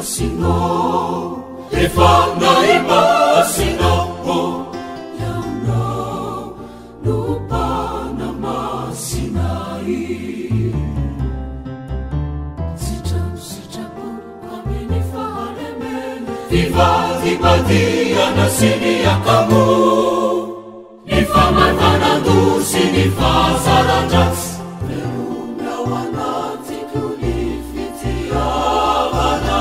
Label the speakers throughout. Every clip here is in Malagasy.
Speaker 1: masino efa nai masino yaunao no panamasinahi sitrapo aminy fahalemena vivadibadiana sy ny akamo ny famananando sy ny fahazarandratsy leonao anatiko ny fitiavana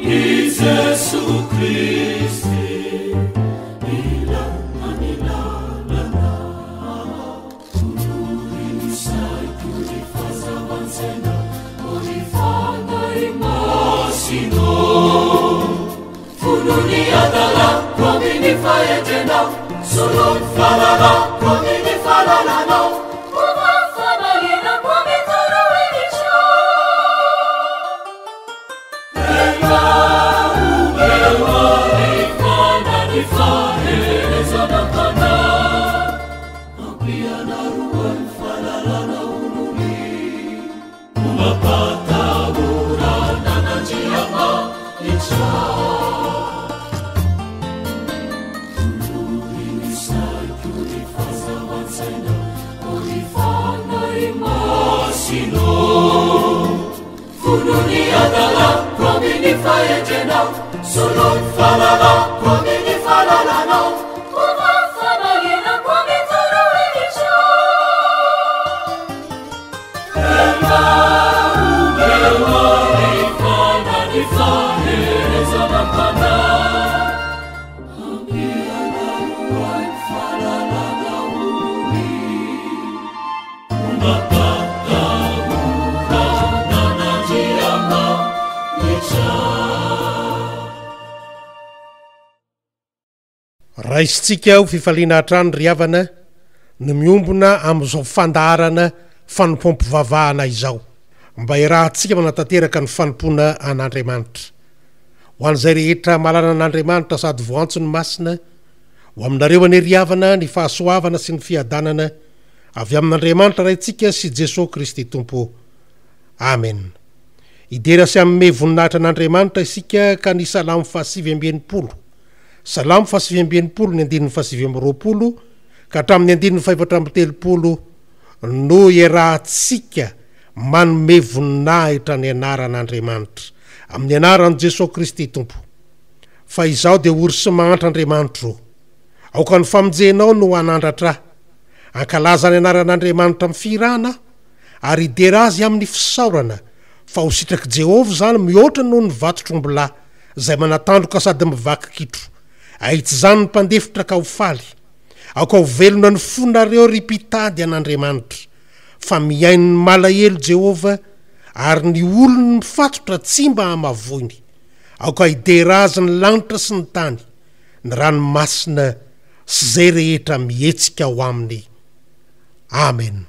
Speaker 1: i Jesu Kristi anilalana tuluri ny saiko ny fahazavantsena o ny fanay masino fuluni adalako aminy fahetrenao solon falalako aminy falalanao fuluni adalako aminy fahetrenao solon falalako aminy falalanao
Speaker 2: raisitsika ao fifaliana hatrano ry havana no miombona amin'izao fandarana fanompom-pivavahana izao mba irahantsika manatanteraka ny fanompoana an'Andriamanitra ho an'izay rehetra malana an'Andriamanitra sady voantso ny masina ho aminareo ane ry havana ny fahasoavana sy ny fiadanana avy amin'Andriamanitra raintsika sy Jesosy Kristy Tompo. Amen. Idera sy amin'ny voninahitra an'Andriamanitra isika ka ny Salamo 520 Salamo 520 ny andininy 520 ka hatramin'ny andininy 530 no iarahantsika manome voninahitra ny anaran'Andriamanitra amin'ny anaran'i Jesosy Kristy Tompo. Fa izao dia ory sy mahantra Andriamanitra aoka ny famonjenao no anandratra ankalaza ny anaran'Andriamanitra mifirana ary idera azy amin'ny fisaorana fa ho sitraky Jehovah zany mihoatra noho ny vatotrombola izay manatandroka sady mivaky kitro aitsy zany ny mpandefitra ka ho faly aoka ho velona ny fonareo ry mpitady an'Andriamanitra fa miaino ny malahelo Jehovah ary ny olony mifatotra tsy mba hamavoiny aoka idera azy ny lanitra sy ny tany ny ranomasina sy zay rehetra mihetsika ho aminy. Amen.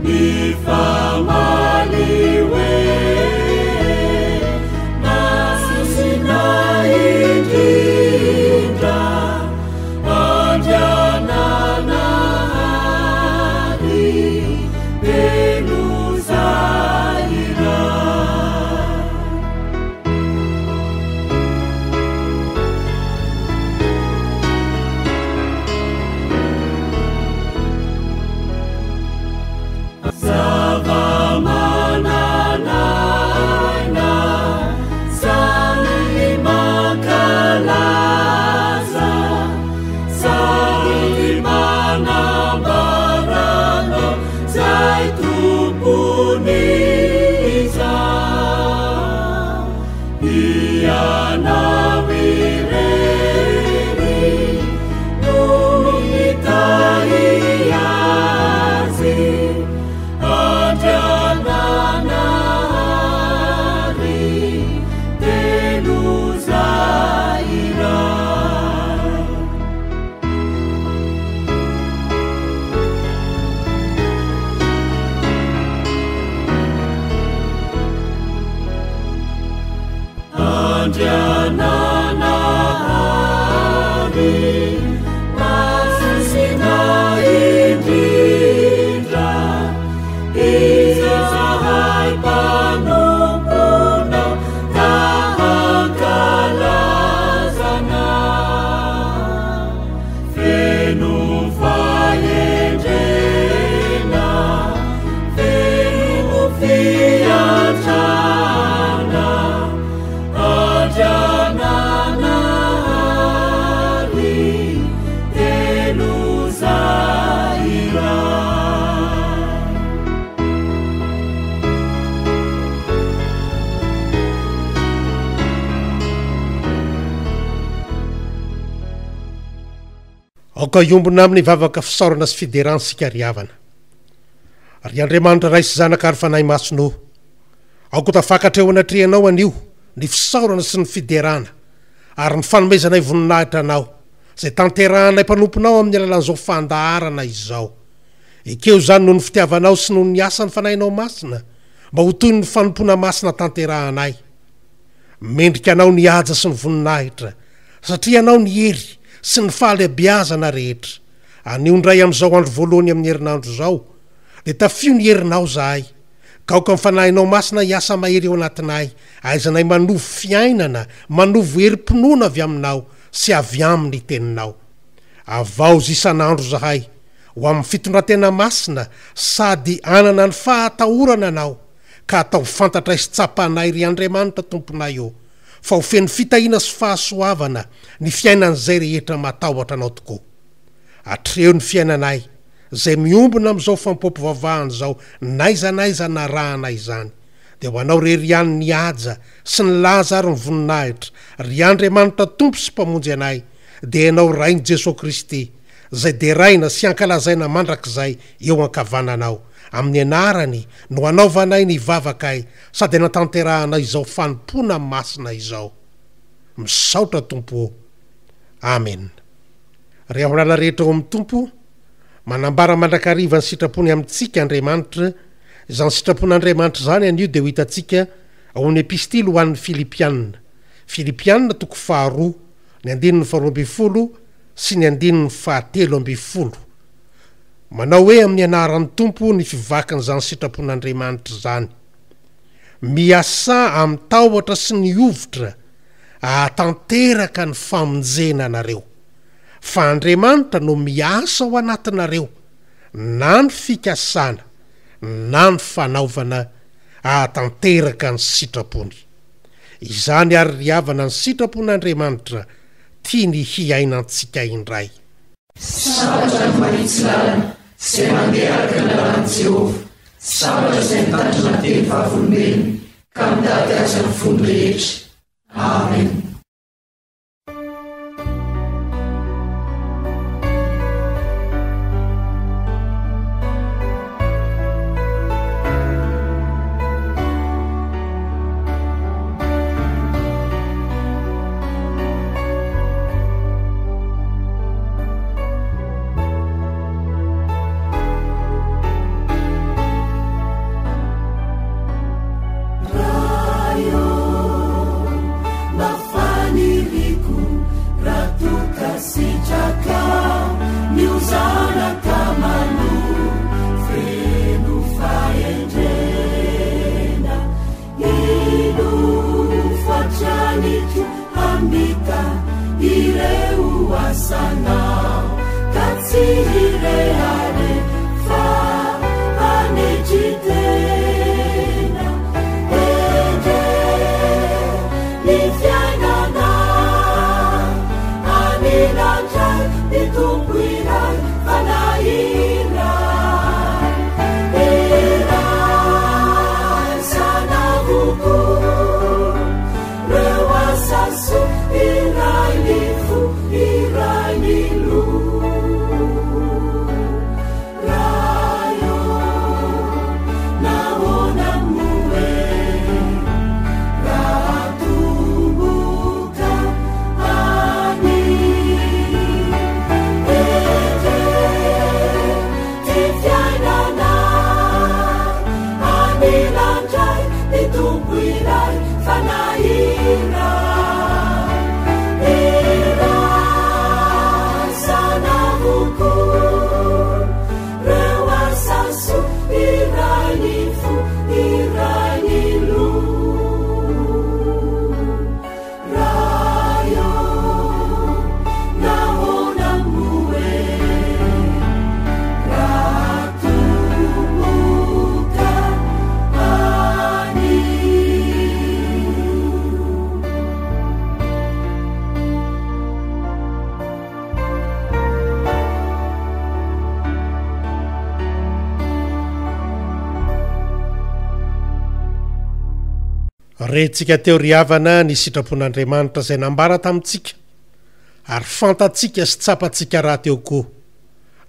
Speaker 1: Ni
Speaker 2: aoka iombona amin'ny vavaka fisaorana sy fideransika ry havana ry andriamanitra ray sy zanaka ary fanahy masonao aoko tafakatra eo anatrehanao anio ny fisaorana sy ny fiderana ary ny fanomezanay voninahitra anao zay tanterahanay mpanomponao amin'ny alalan'izao fandaharana izao ekeo zany noho ny fitiavanao sy noho ny asany fanahinao masina mba ho toy ny fanompona masina tanterahanay mendrika anao ny aja sy ny voninahitra satria anao ny hery sy ny fahaleabiazana rehetra anio ndray amin'izao andro voalohany amin'ny herinandro zao de tafio ny herinao zahay ka aoka mifanahinao masina hiasa mahery eo anatinay aizanay manovo fiainana manovo herim-pinoana avy aminao sy avy aminy teninao avao zisan'andro zahay ho amin'ny fitondratena masina sady anana ny fahatahorana anao ka atao fantatra isy tsapanay ry andriamanitra tomponay eo fa ho feny fitahiana sy fahasoavana ny fiainan'izay rehetra matahotra anao tokoa atreo ny fiainanay zay miombona amin'izao fampompivavahana zao naizanaiza na rahanay izany de ho anao rery any ny aja sy ny laza ary ny voninahitra ry andriamanitra tompo sy mpamonjy anay de ianao rainy jesosy kristy zay de raina sy ankalazaina mandrak'izay eo ankavananao amin'ny anarany no anaovanay ny vavakay sady natanterahanay izao fanompona masina izao misaotra tompo amen ry aolala rehetra eo amin'ny tompo manambara mandrakariva ny sitrapony amintsika andriamanitra izany sitrapon'andriamanitra zany anio de ho hitantsika ao amin'ny epistily ho an'ny filipianina toko 2 ny 12 sy ny 13 manao hoe amin'ny anaran'ny tompo ny fivakan'izany sitrapon'andriamanitra zany miasa amin'ny tahotra sy ny ovitra ahatanteraka ny famonjena anareo fa andriamanitra no miasa ao anatinareo na ny fikasana na ny fanaovana ahatanteraka ny sitrapony izany ary ry havana ny sitrapon'andriamanitra tia ny hiainantsika indray
Speaker 1: sabatra mahitsy lalana zay mandeha araka ny lalany Jehova sabatra zay mitandrina teny vavolombelony ka mitady aza ny fony rehetra amen.
Speaker 2: rentsika teo ry havana ny sitrapon'andriamanitra zay nambara tamintsika ary fantatsika sy tsapatsika raha teo koa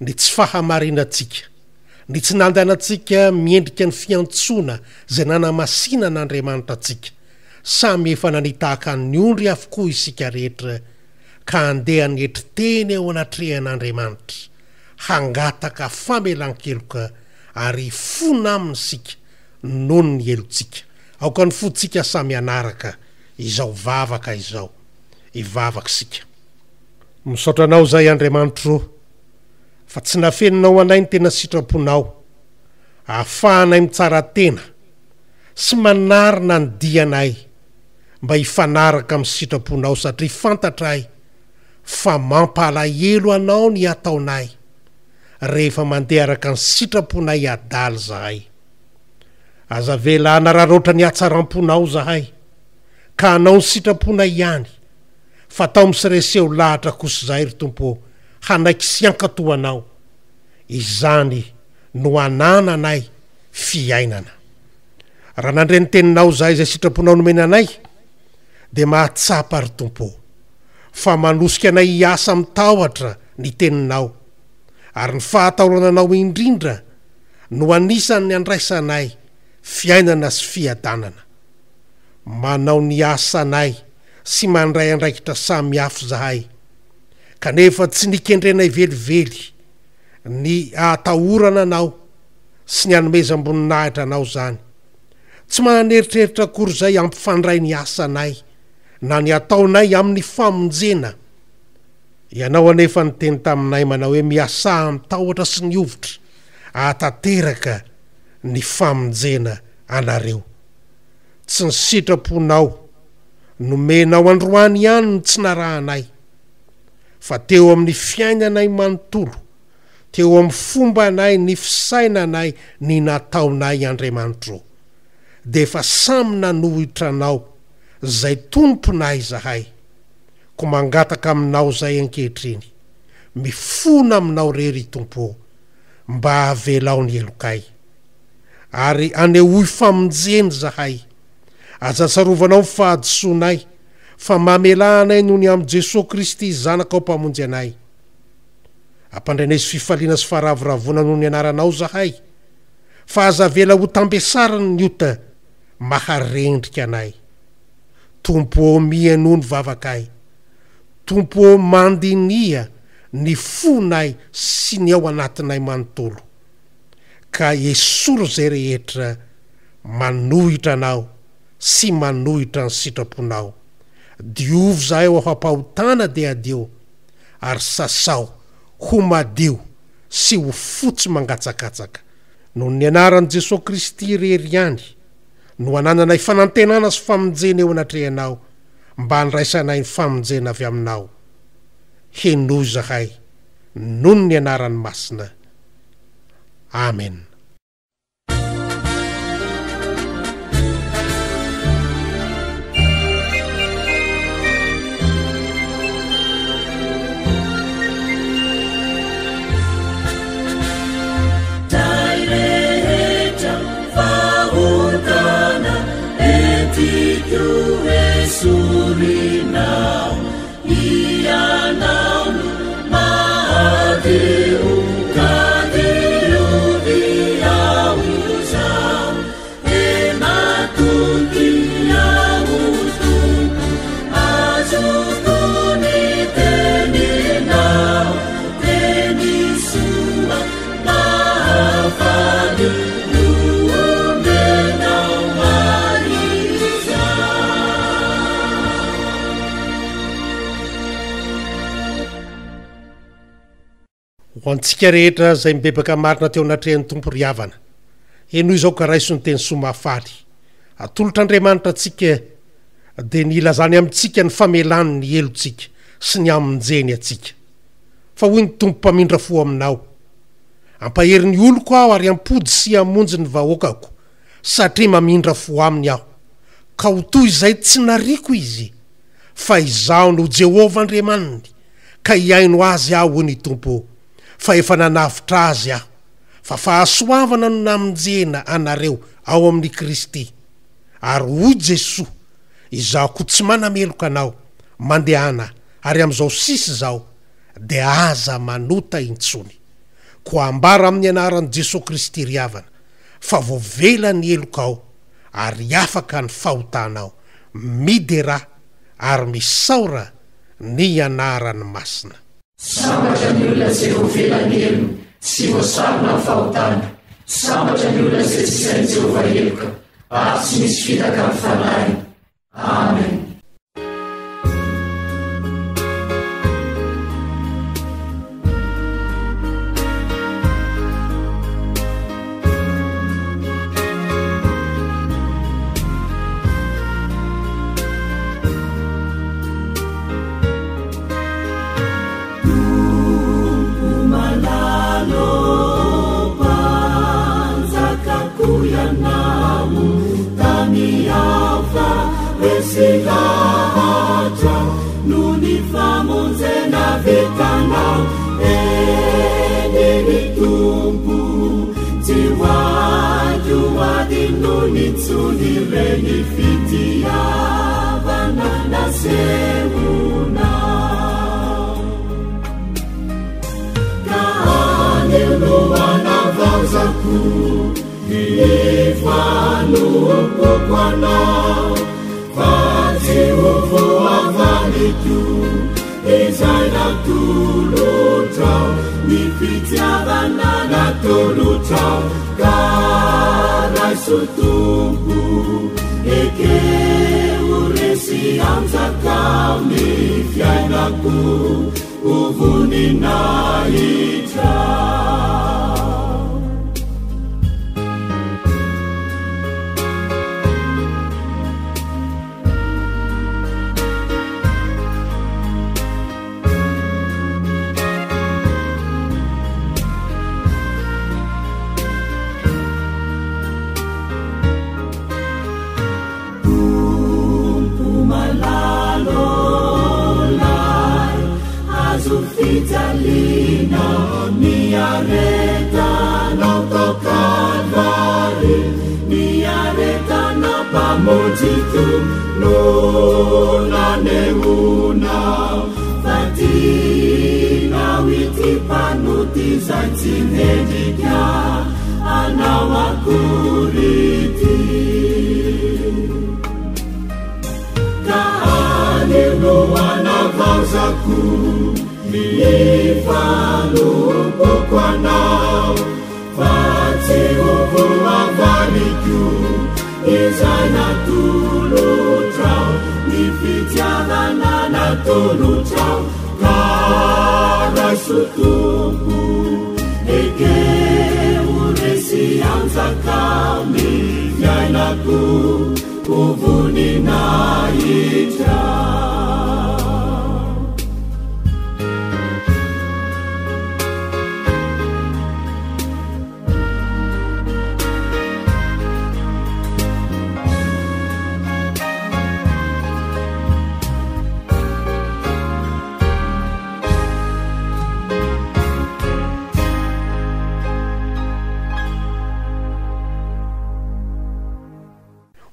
Speaker 2: ny tsy fahamarinatsika ny tsy nandanatsika miendrika ny fiantsoana zay nanamasinan'Andriamanitra atsika samy efa nanitahaka ny ondry avokoa isika rehetra ka andeha nyetry teny ao anatrehan'Andriamanitra hangataka famelan-keloka ary fona aminy sika noho ny elontsika aoka ny fotsika samy anaraka izao vavaka izao ivavaka sika. Misaotranao zay Andriamanitra fa tsy nafeninao anay ny tena sitraponao ahafahanay mitsara tena sy manarina ny dianay mba hifanaraka amin'ny sitraponao satria fantatray fa mampalahelo anao ny ataonay rehefa mandeha araka ny sitraponay adaly zahay. Aza vela anararoatra ny atsaram-ponao zahay ka anao ny sitraponay ihany fa tao misireseo lahatra kosa zahay ry Tompo hanaiky sy ankatoanao izany no anananay fiainana. Raha nandre ny teninao zahay zay sitraponao nomenanay de mahatsapa ry Tompo fa manosika anay hiasa mitahotra ny teninao ary ny fahataorananao indrindra no anisan'ny andraisanay fiainana sy fiadanana. Manao ny asanay sy mandray andraikitra samy hafa zahay kanefa tsy nikendrenay velively ny ahatahorana anao sy ny anomezam-boninahitra anao zany. Tsy maneritreritra akory zay ampifandray ny asanay na ny ataonay amin'ny famonjena. Ianao anefa ny teny taminay manao hoe miasa mitahotra sy ny ovitra ahatateraka ny famonjena anareo. Tsy ny sitraponao nomenao androany ihany ny tsy narahanay fa teo amin'ny fiainanay manontolo teo amin'ny fombanay ny fisainanay ny nataonay Andriamanitra de efa samy nanohitranao zay tomponay zahay ko mangataka aminao zay ankehitriny mifona aminao rery Tompo mba avelao ny elokay ary anehoy famonjeny zahay. Aza tsarovanao fahadisoanay fa mamelanay noho ny am' Jesosy Kristy zanakao mpamonjy anay. Ampandrenay sy fifaliana sy faharavoravoana noho ny anaranao zahay fa aza vela ho tambesarany ny ota maharendrika anay. Tompo mihaino ny vavakay, Tompo mandinia ny fonay sy ny ao anatinay manontolo ka esoro zay rehetra manohitra anao sy manohitra ny sitraponao. Diovy zahay ao afampahotana de adio ary sasao ho madio sy ho fotsy mangatsakatsaka noho ny anaran'i Jesosy Kristy rery ihany no anananay fanantenana sy famonjena eo anatrehanao mba handraisanay ny famonjena avy aminao. Henoy zahay noho ny anaran'ny Masina. Amen.
Speaker 1: Surinau, Ianau, Mahadeu, Kadeu, Diauzau, Ematuti, Autum, Azutuni, Teninau, Tenisua, Mahafadu,
Speaker 2: ho antsika rehetra zay mibebaka marina teo anatrehan'ny Tompo ry havana. Eno izao ka raiso ny teny somafaly. Atolotr'Andriamanitra atsika de ny ilazany amintsika ny famelany ny elontsika sy ny amonjeny atsika. Fa hoy ny Tompo mpamindra fo aminao. Ampahery ny oloko aho ary ampody sy amonjy ny vahoakako satria mamindra fo aminy aho. Ka ho toy izay tsy nariko izy fa izaho no Jehova Andriamaniny ka hiaino azy aho hoy ny Tompo. Fa efa nanavitra azy aho fa fahasoavana no namonjena anareo ao amin'ny Kristy ary hoy Jesosy izaho ko tsy manameloka anao mandehana ary am'izao sisy zao dia aza manota intsony ko ambara amin'ny anaran'i Jesosy Kristy ry havana fa voavela ny elokao ary afaka ny fahotanao midera ary misaora ny anarany masina.
Speaker 1: Sambatra ny olona izay voavelany elo tsy voasarona ny fahotana. Sambatra ny olona izay tsy sain'i Jehovah eloka ary tsy misy fitaka amin'ny fanahy. Amen.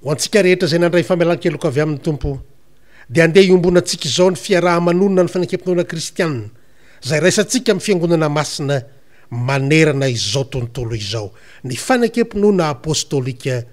Speaker 2: ho antsika rehetra zay nandray famelan-keloka avy amin'ny tompo dia andeha iombonantsika izao ny fiaraha-manonona ny fanankem-pinoana kristianina zay raisantsika amin'ny fiangonana masina manerana izao tontolo izao ny fanankem-pinoana apôstôlika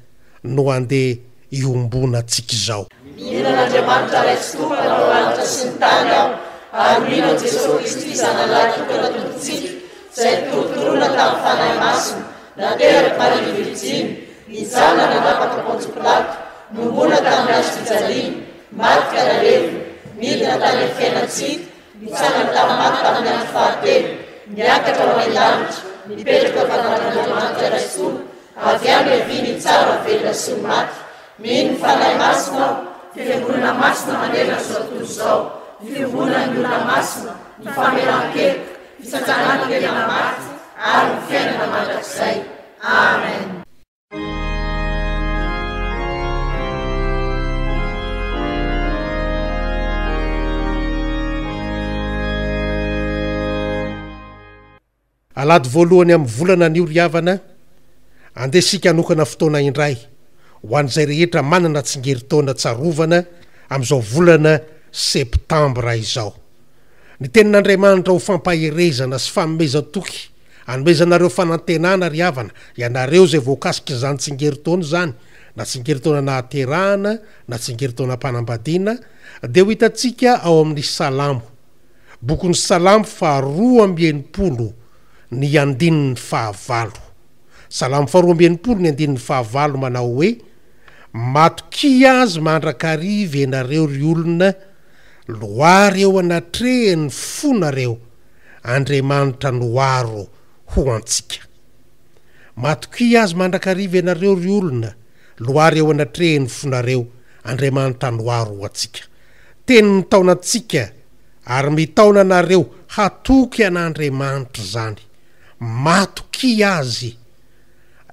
Speaker 2: no andeha iombonantsika izao.
Speaker 1: Mihinan'Andriamanitra raitsy tompana lanitra sy ny tany aho ary mihinan Jesosy Kristy zanalahy tokana tompontsika zay torotoroana tamin'ny fanahy masina nateraky Maria Virginy izanana napaka Pôntsy Pilato nombona tamin'ny azo fijaliana maty karalevo midina tany amin'ny fiainantsika mitsangana tamin'ny maty tamin'ny andro fahatelo niakatra ho any lanitra mipetraka vatan'Andriamanitra raitsy tompo avy any hiaviny tsara velona sy ny maty mino ny fanahy masina fiangonana masina manerana zao tontolo izao fiangonana ny olona masina ny famelan-keloka fitsanganana maty ary ny fiainana mandrakizay. Amen.
Speaker 2: alady voalohany amin'ny volana ny oriavana andesika hanokana fotoana indray ho an'izay rehetra manana tsingerin-taona tsarovana amin'izao volana septambra izao. ny tenin'Andriamanitra ho fampaherezana sy fanomezatoky anomezanareo fanantenana ry havana ianareo zay voakasika izany tsingeritaona zany na tsingeritaona nahaterahana na tsingeritaona mpanambadiana dia ho hitantsika ao amin'ny salamo bokon'ny salamo 2:20 ny andininy 9 salamo 2:20 ny andininy 9 manao hoe matoky azy mandrakariva ianareo ry olona loary eo anatrehany fonareo Andriamanitra noaro ho antsika matoky azy mandrakariva ianareo ry olona loary eo anatrehany fonareo Andriamanitra noaro ho antsika teniny taonantsika ary mitaona anareo hatoky an'Andriamanitra zany matoky azy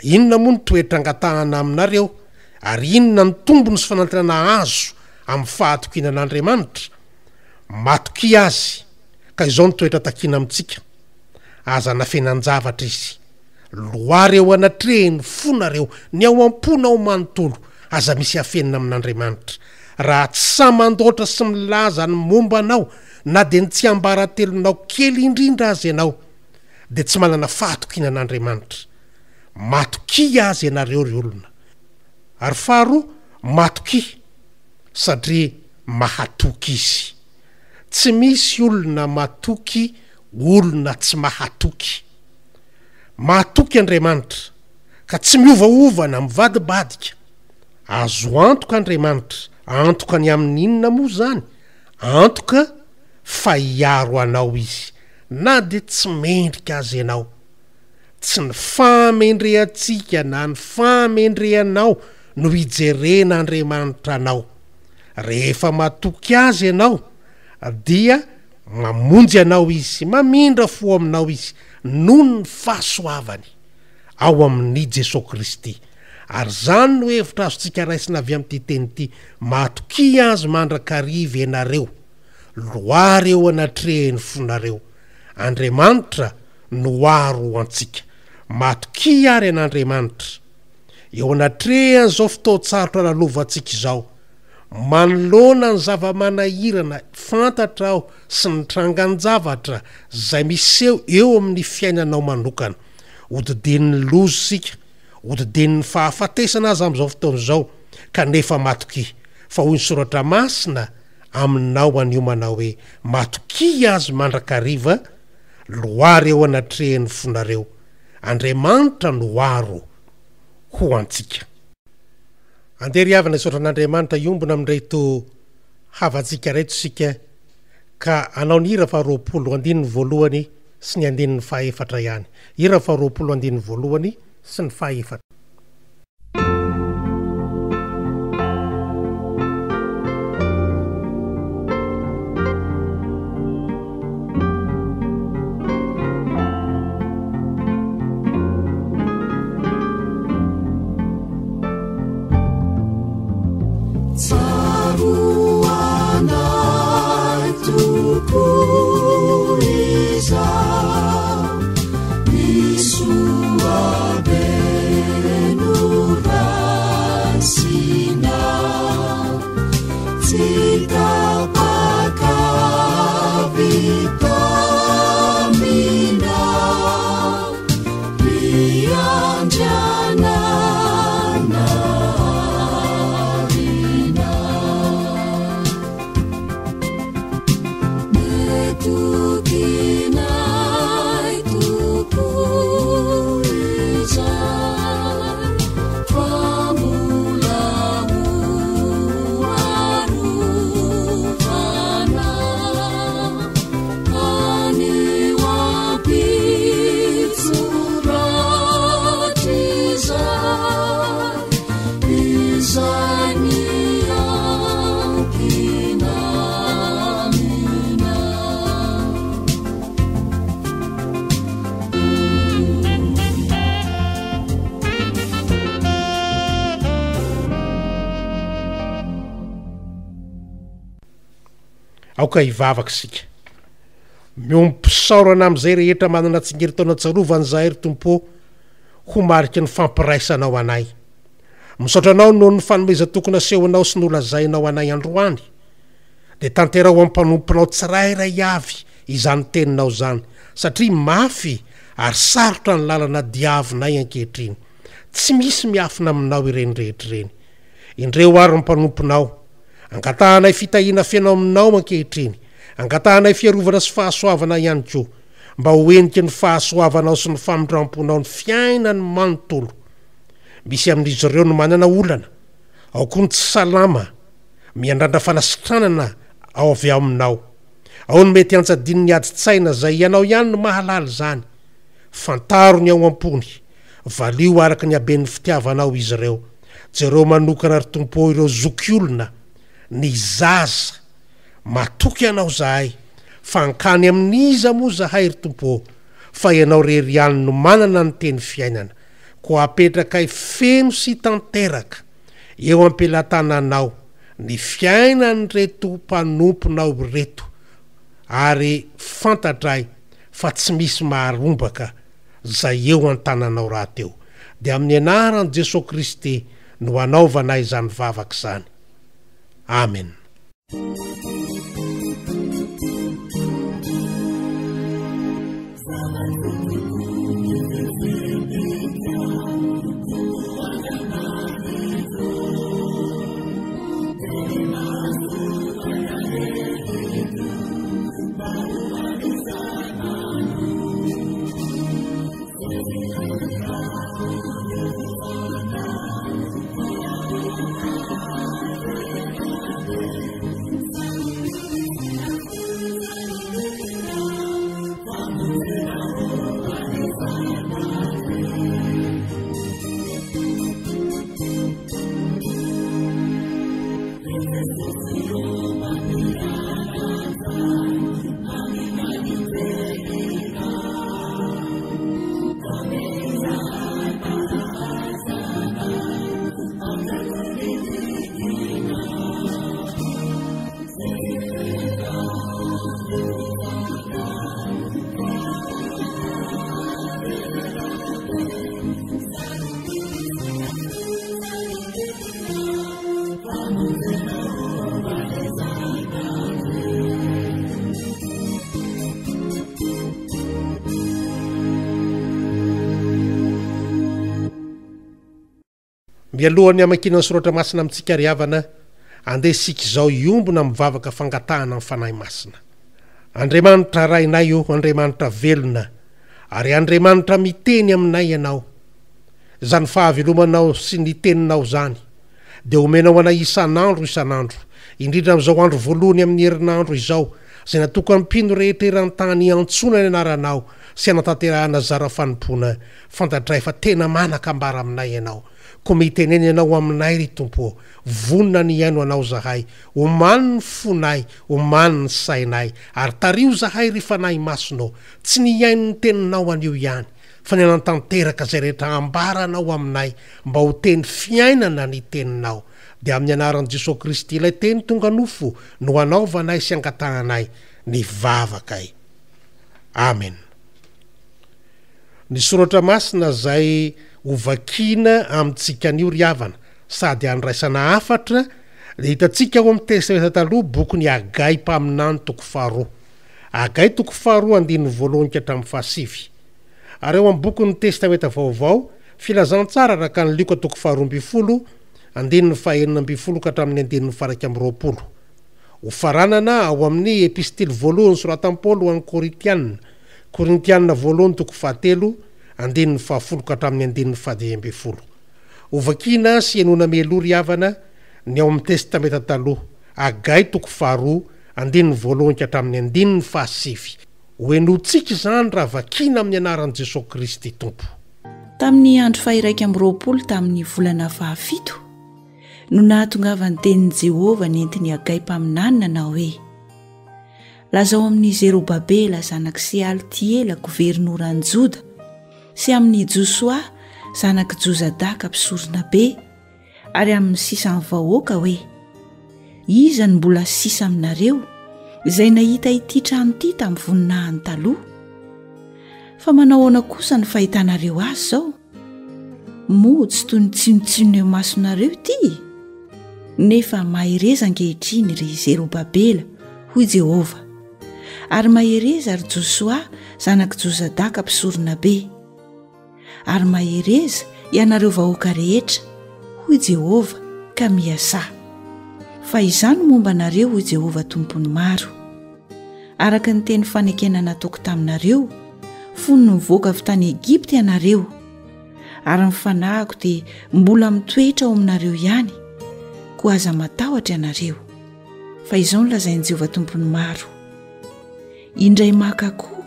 Speaker 2: inona moa ny toetrangatahana aminareo ary inona ny tombony sy fanantenana azo amin'ny fahatokiana an'Andriamanitra matoky azy ka izao ny toetra takina amintsika aza nafenan-javatra izy loary eo anatrehany fonareo ny ao am-pona ao manontolo aza misy afenina amin'Andriamanitra raha tsy samandoatra sy milaza ny momba anao na dia ny tsy ambaratelonao kely indrindra azy ianao dia tsy manana fahatokiana an'Andriamanitra matoky azy ianareo ry olona ary faharoa matoky satria mahatoky izy tsy misy olona matoky olona tsy mahatoky mahatoky Andriamanitra ka tsy miovaovana mivadibadika azo antoka Andriamanitra antoka ny amin'ny inona moa zany antoka fa hiaro anao izy na dia tsy mendrika azy ianao tsy ny famendrehantsika na ny famendrehanao no hijerena Andriamanitra anao rehefa matoky azy ianao dia mamonjy anao izy mamindra fo aminao izy noho ny fahasoavany ao amin'ny Jesosy Kristy ary zany no hevitra azontsika raisina avy amin'ity teny ity matoky azy mandrakariva ianareo loary eo anatrehany fonareo Andriamanitra noaro ho antsika matoky ary an'Andriamanitra eo anatrehany zao fotoatsarotra lalovantsika izao manoloana ny zava-manahirana fantatra aho sy ny trangan-javatra zay miseho eo amin'ny fiainanao manokana hodidinin'ny lozo sika hodidinin'ny fahafatesana azy amin'izao fotoana izao kanefa matoky fa hoy ny soratra masina aminao anio manao hoe matoky azy mandrakariva loary eo anatrehany fonareo Andriamanitra noaro ho antsika andeha ry havana isotra an'Andriamanitra iombona amin'reto havantsika reto sika ka anao ny hira fa 20:1 sy ny 4 ihany hira fa 20:1 sy ny 4. aoka hivavaka sika miompisaorana amin'izay rehetra manana tsingeritaona tsarovany zahay ry tompo ho mariky ny fampiraisanao anay misaotra anao noho ny fanomezatokony asehonao sy nolazainao anay androany dia tantera ho amin'ny mpanomponao tsirairay avy izany teninao zany satria mafy ary sarotra ny lalana diavinay ankehitriny tsy misy miafina aminao ireny rehetra ireny indreo ary ny mpanomponao angatahanay fitahiana fianao aminao ankehitriny angatahanay fiarovana sy fahasoavana ihany koa mba hoeniky ny fahasoavanao sy ny famindramponao ny fiainany manontolo misy amin'izy ireo no manana olana ao koa ny tsy salama miandrandra fanasitranana ao avy aminao ao ny mety antsadiny ny adi-tsaina zay ianao ihany no mahalala zany fantaro ny ao ampony valio araka ny aben'ny fitiavanao izy ireo jereo manokana ry tompo ireo zokiolona ny zaza matoky ianao zahay fankany amin'iza moa zahay ry tompo fa ianao reryany no manana ny teny fiainana ko apetrakay feno sy tanteraka eo ampelantananao ny fiainany reto mpanomponao reto ary fantatray fa tsy misy maharombaka zay eo an-tananao raha teo dia amin'ny anaran Jesosy Kristy no anaovanay zany vavaka zany amen. mialohany amakinany soratra masina amintsika ry havana andesika izao iombona mivavaka fangatahana amin'ny fanahy masina Andriamanitra rainay io Andriamanitra velona ary Andriamanitra miteny aminay ianao zany fahavelomanao sy ny teninao zany dia omenao anay isan'andro indrindra amin'izao andro voalohany amin'ny herinandro izao zay natokany mpino rehetra eran-tany antsona ny anaranao sy anatanterahana zara fanompona fantatray fa tena manakambara aminay ianao ko miteneny ianao aminay ry tompo vonina ny aino anao zahay omany ny fonay omany ny sainay ary tario zahay ry fanahy masonao tsy ny aino ny teninao anio ihany fa ny anantanteraka zay rehetra ambaranao aminay mba ho teny fiainana ny teninao dia amin'ny anaran'i Jesosy Kristy ilay teny tonga nofo no anaovanay sy angatahanay ny vavakay amen. Ny soratra masina zay hovakina amintsika anio ry havana sady andraisana afatra le hitantsika ao amin'ny testamenta taloha boky ny Agay mpaminany toko 2 Agay toko 2 andininy voalohany ka hatramin'ny fahasivy ary eo amin'ny boky ny testamenta vaovao filazantsara araka ny Luka toko 12 andininy fahaenina ambin'ny folo ka hatramin'ny andininy faraka amby 20 hofaranana ao amin'ny epistily voalohany soratan'i Paolo an'ny Korintianina voalohany toko 7 andininy fahafolo ka hatramin'ny andininy fahadimy-folo hovakina sy enona melory havana ny ao amin'ny testamenta taloha Agay toko 2 andininy voalohany ka hatramin'ny andininy fahasivy hoenotsika zany raha vakina amin'ny anaran'i Jesosy Kristy tompo.
Speaker 3: Tamin'ny andro fahiraiky amby 20 tamin'ny volana fahafito no nahatongavany tenin'i Jehovah nentiny Agay mpaminany nanao hoe lazao amin'ny Zerobabela zanak' Sealtiela governoran'i Joda sy amin'ny Josoa zanak' Jozadaka mpisorona be ary amin'ny sisa vahoaka hoe iza ny mbola sisa aminareo izay nahita ity trano ity tamin'ny voninahiny taloha fa manao ahoana kosa ny fahitanareo azy zao moa tsy toy ny tsinotsinoneo masonareo ity nefa mahireza ankehitriny ry Zerobabela hoy Jehovah ary mahereza ary Josoa zanak' Jozadaka mpisorona be. Ary mahereza ianareo vahoaka rehetra hoy Jehova ka miasa. Fa izany momba anareo hoy Jehova tompony maro. Araka ny teny fanekena nataoko taminareo, fony nivoaka avy tany Egipta ianareo. Ary ny fanahiko dia mbola mitoetra ao aminareo ihany, koa aza matahotra ianareo. Fa izao no lazain'i Jehova tompony maro. Indray maka koa,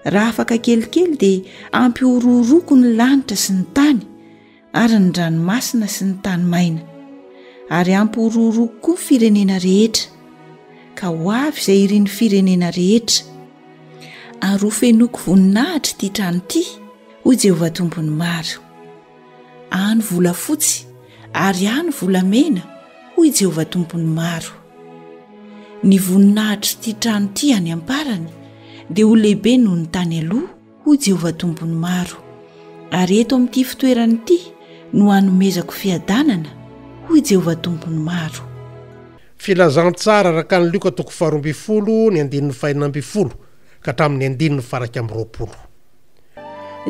Speaker 3: raha afaka kelikely dia ampy hororoko ny lanitra sy ny tany, ary ny ranomasina sy ny tany maina. Ary ampy hororoko koa firenena rehetra, ka ho avy izay iriny firenena rehetra. Ary ho fenoko voninahitra ity trano ity, hoy Jehova tompony maro. Any vola fotsy ary any vola mena, hoy Jehova tompony maro. Ny voninahitra ity trano ity any amparany dia ho lehibe noho ny tany aloha, hoy Jehova tompony maro. Ary eto amin'ity fitoerany ity no hanomezako fiadanana, hoy Jehova tompony maro.
Speaker 2: Filazantsara araka ny Luka 12:12 ka hatramin'ny 20.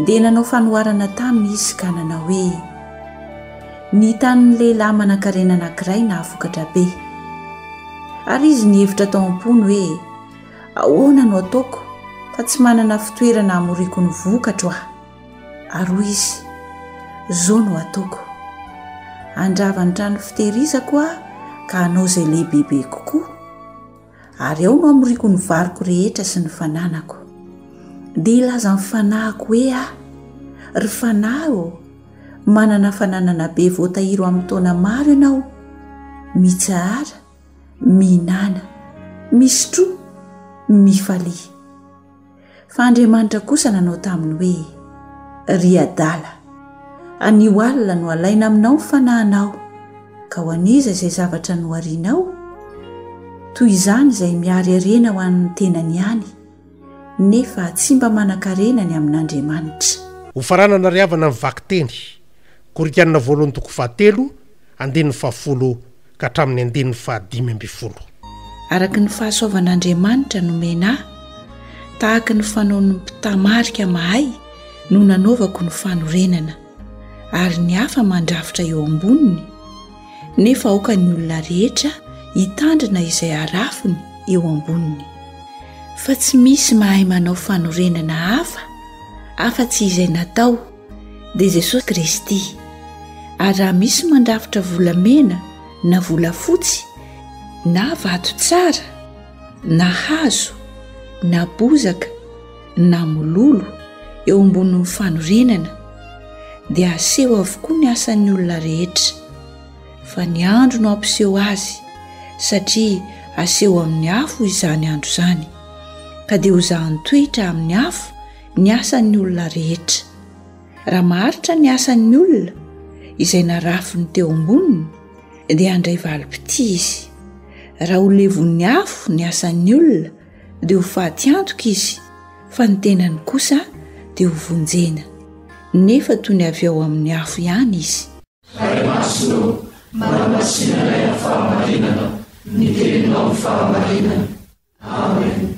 Speaker 3: Dia nanao fanoharana taminy izy ka nanao hoe, ny tanin'ny lehilahy manan-karena anankiray nahafokatra be. Ary izy nihevitra tao am-pony hoe, ahoana no ataoko fa tsy manana fitoerana hamoriko ny vokatro aho. Ary hoy izy, zao no ataoko, andrava ny trano fitehirizako aho ka hanao izay lehibebe kokoa, ary ao no hamoriko ny variko rehetra sy ny fananako. Dia ilaza ny fanahiko hoe ry fanahy manana fananana be voatahiro amin'ny taona maro ianao, mitsahara, mihinana, misotro, mifalia. Fa Andriamanitra kosa nanao taminy hoe, ry adala, anio alina no alaina aminao ny fanahinao, ka ho aniza izay zavatra noharianao? Toy izany izay miari-arena ho an'ny tenany ihany, nefa tsy mba manan-karena ny amin'Andriamanitra.
Speaker 2: Ho faranana ry havana mivaky teny, Korinthiana 2:10 ka hatramin'ny 15.
Speaker 3: Araka ny fahasoavan'Andriamanitra nomena ahy, tahaka ny fanaon'ny mpitamarika mahay no nanaovako ny fanorenana, ary ny hafa mandrafitra eo amboniny, nefa aoka ny olona rehetra hitandrina izay arafiny eo amboniny. Fa tsy misy mahay manao fanorenana hafa afa-tsy izay natao dia Jesosy Kristy. Ary raha misy mandrafitra volamena na volafotsy, na vato tsara, na hazo, na bozaka, na mololo eo ambonin'ny fanorenana, dia aseho avokoa ny asan'ny olona rehetra. Fa ny andro no ampiseho azy, satria aseho amin'ny afo izany andro izany, ka dia hozahan'ny toetra amin'ny afo ny asan'ny olona rehetra. Raha maharitra ny asan'ny olona izay narafiny teo amboniny, dia handray valim-pity izy. Raha ho levon'ny afo ny asan'ny olona dia ho faty antoka izy, fa ny tenany kosa dia ho vonjena, nefa toy ny avy ao amin'ny afo ihany izy.
Speaker 1: Ray masonao, manamasina ilay fahamarinana, ny teninao ny fahamarinana. Amen.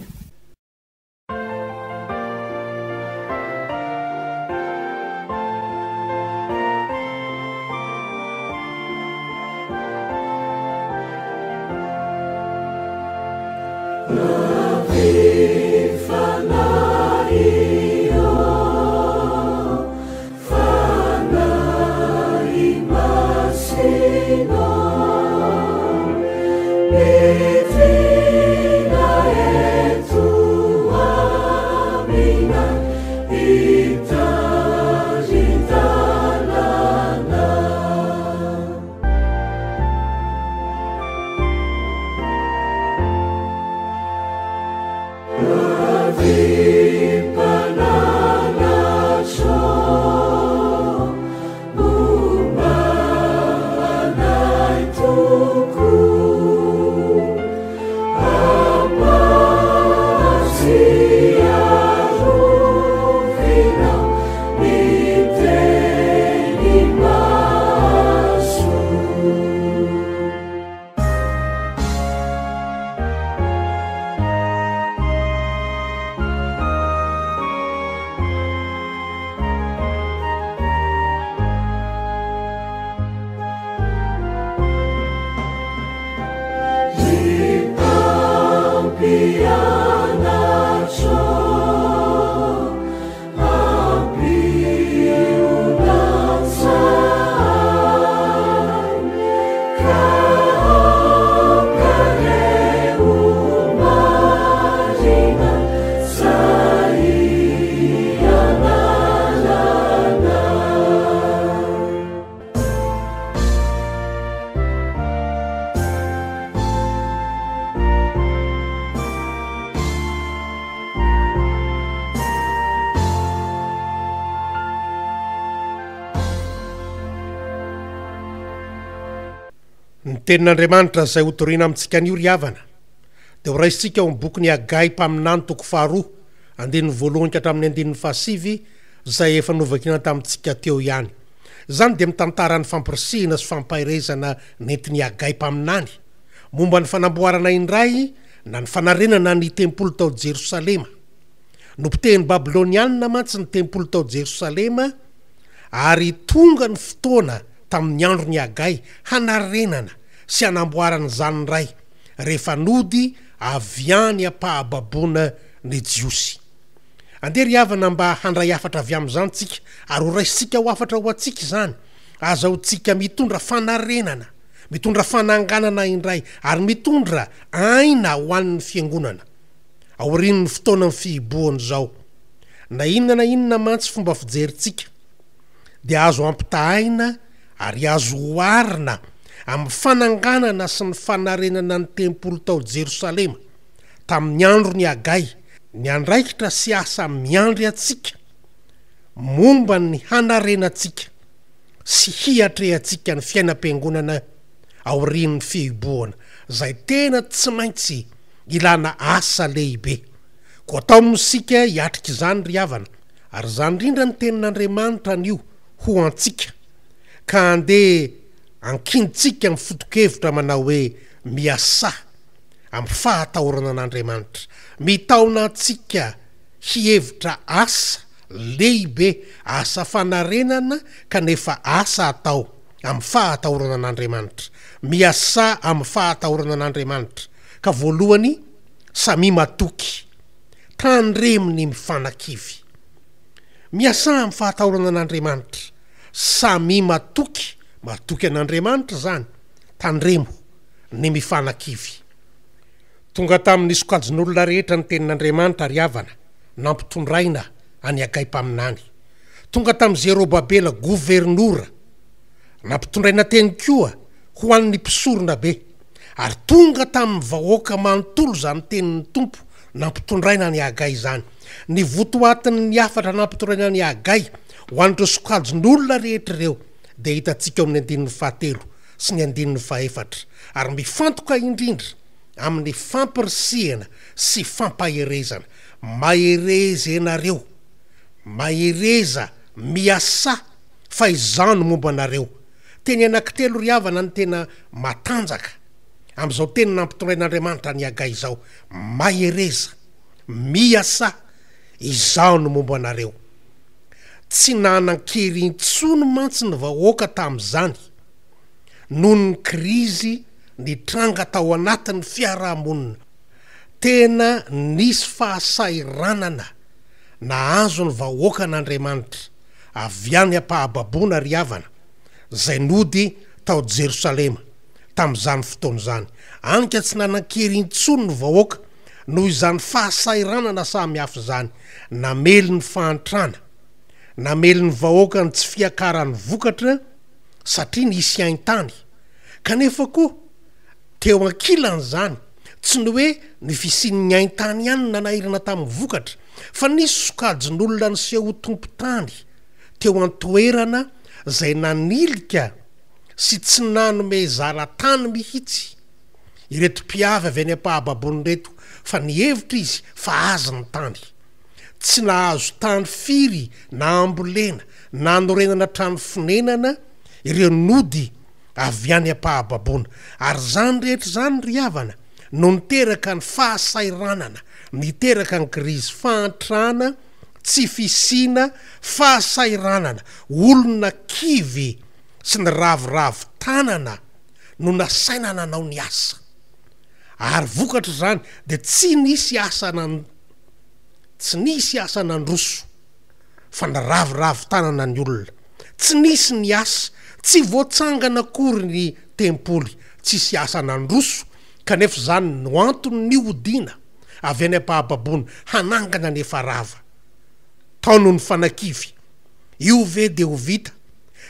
Speaker 2: ny tenin'andriamanitra zay hotorina amintsika nio ry havana de ho raisitsika o boky ny Agay mpaminany toko 2 andin'ny voalohany ka hatramin'ny andin'ny 5 zay efa novakina tamintsika teo ihany. Zany de mitantara ny fampirisihana sy fampairezana nentin'ny Agay mpaminany momba ny fanamboarana indray na ny fanarenana ny tempolo tao Jerosalema. Nompitehiny Babilonianina mantsy ny tempolo tao Jerosalema ary tonga ny fotoana tamin'ny andro ny Agay hanarenana sy hanamboarana zany ray rehefa nody aviany ampahababona ny jiosy. Andery havana mba handray afatra avy amin'izany tsika ary ho raisitsika ho afatra ho atsika zany azahotsika mitondra fanarenana, mitondra fananganana indray ary mitondra aina ho an'ny fiangonana aorian'ny fotoana ny fihiboany zao. Na inona mantsy fomba fijeritsika dia azo ampitahaina ary azo oarina amin'ny fananganana sy ny fanarenana ny tempolo tao Jerosalema tamin'ny andro ny Agay ny andraikitra sy asa miandry atsika momba ny hanarenatsika sy hiatrehatsika ny fiainam-piangonana aorian'ny fihiboana zay tena tsy maintsy ilana asa lehibe. Ko atao mosika hiatrika izany ry havana ary zany indrindra ny tenin'Andriamanitra anio ho antsika ka andeha ankinitsika mifotokevitra manao hoe miasa amin'ny fahatahorana an'Andriamanitra, mitaona atsika hihevitra asa lehibe, asa fanarenana kanefa asa atao amin'ny fahatahorana an'Andriamanitra, miasa amin'ny fahatahorana an'Andriamanitra. Ka voalohany samy matoky tandreminy mifanakivy, miasa amin'ny fahatahorana an'Andriamanitra, samy matoky an'Andriamanitra zany, tandremo ny mifanakivy. Tonga tamin'ny sokajin'olona rehetra ny tenin'Andriamanitra ry havana nampitondraina any Agay mpaminany. Tonga tamin'ny Zerobabela gouvernoura nampitondraina teny koa ho an'ny mpisorona be ary tonga tamin'ny vahoaka manontolo zany tenin'ny tompo nampitondraina ny Agay zany. Ny votoatin'ny afatra nampitondraina ny Agay ho an'ireo sokajin'olona rehetra ireo de hitatsika amin'ny 7 sy ny 4 ary mifantoka indrindra amin'ny fampirisihana sy fampaherezana. Mahereza ianareo, mahereza miasa fa izano momba anareo. Teny anankitelo ry havana ny tena matanjaka am'izao teny nampitondrain'Andriamanitra ny Agay zao, mahereza miasa izano momba anareo. Tsy nanan-kerintsony mantsy ny vahoaka tam'izany noho ny krizy nitranga tao anatin'ny fiarahamonina. Tena nisy fahasairanana nahazo ny vahoaka an'Andriamanitra avy any ampahababona ry havana zay nody tao Jerosalema tam'izany fotoana zany. Anika tsy nanan-kerintsony ny vahoaka noho izany fahasairanana samy hafa zany, namely ny fahantrana, namely ny vahoaka ny tsy fiakarany vokatra satria nisy haintany. Kanefa koa teo ankilany zany tsy ny hoe ny fisian'ny haintany ihany nanahirana tamin'ny vokatra fa nisy sokajin'olona ny seho tompo tany teo antoerana zay nanilika sy tsy nanome zara-tany mihitsy ireto mpiavy avy any ampahababony reto fa nihevitra izy fa azy ny tany. Tsy nahazo tany firy na ambolena na anorenana trano fonenana ireo nody avy any ampahababona ary zany rehetra zany ry havana no niteraka ny fahasairanana, niteraka ny krizy, fahantrana, tsy fisina, fahasairanana, olona kivy sy ny ravoravo tanana no nasaina nanao ny asa ary vokatra zany de tsy nisy asa nandroso fa ny ravoravo tanana ny olona, tsy nisy ny asa, tsy voatsangana akory ny tempoly, tsisy asa nandroso. Kanefa zany no antony ny odiana avy any ampahababona hanangana ny efa rava tao noho ny fanakivy. Io ve de ho vita,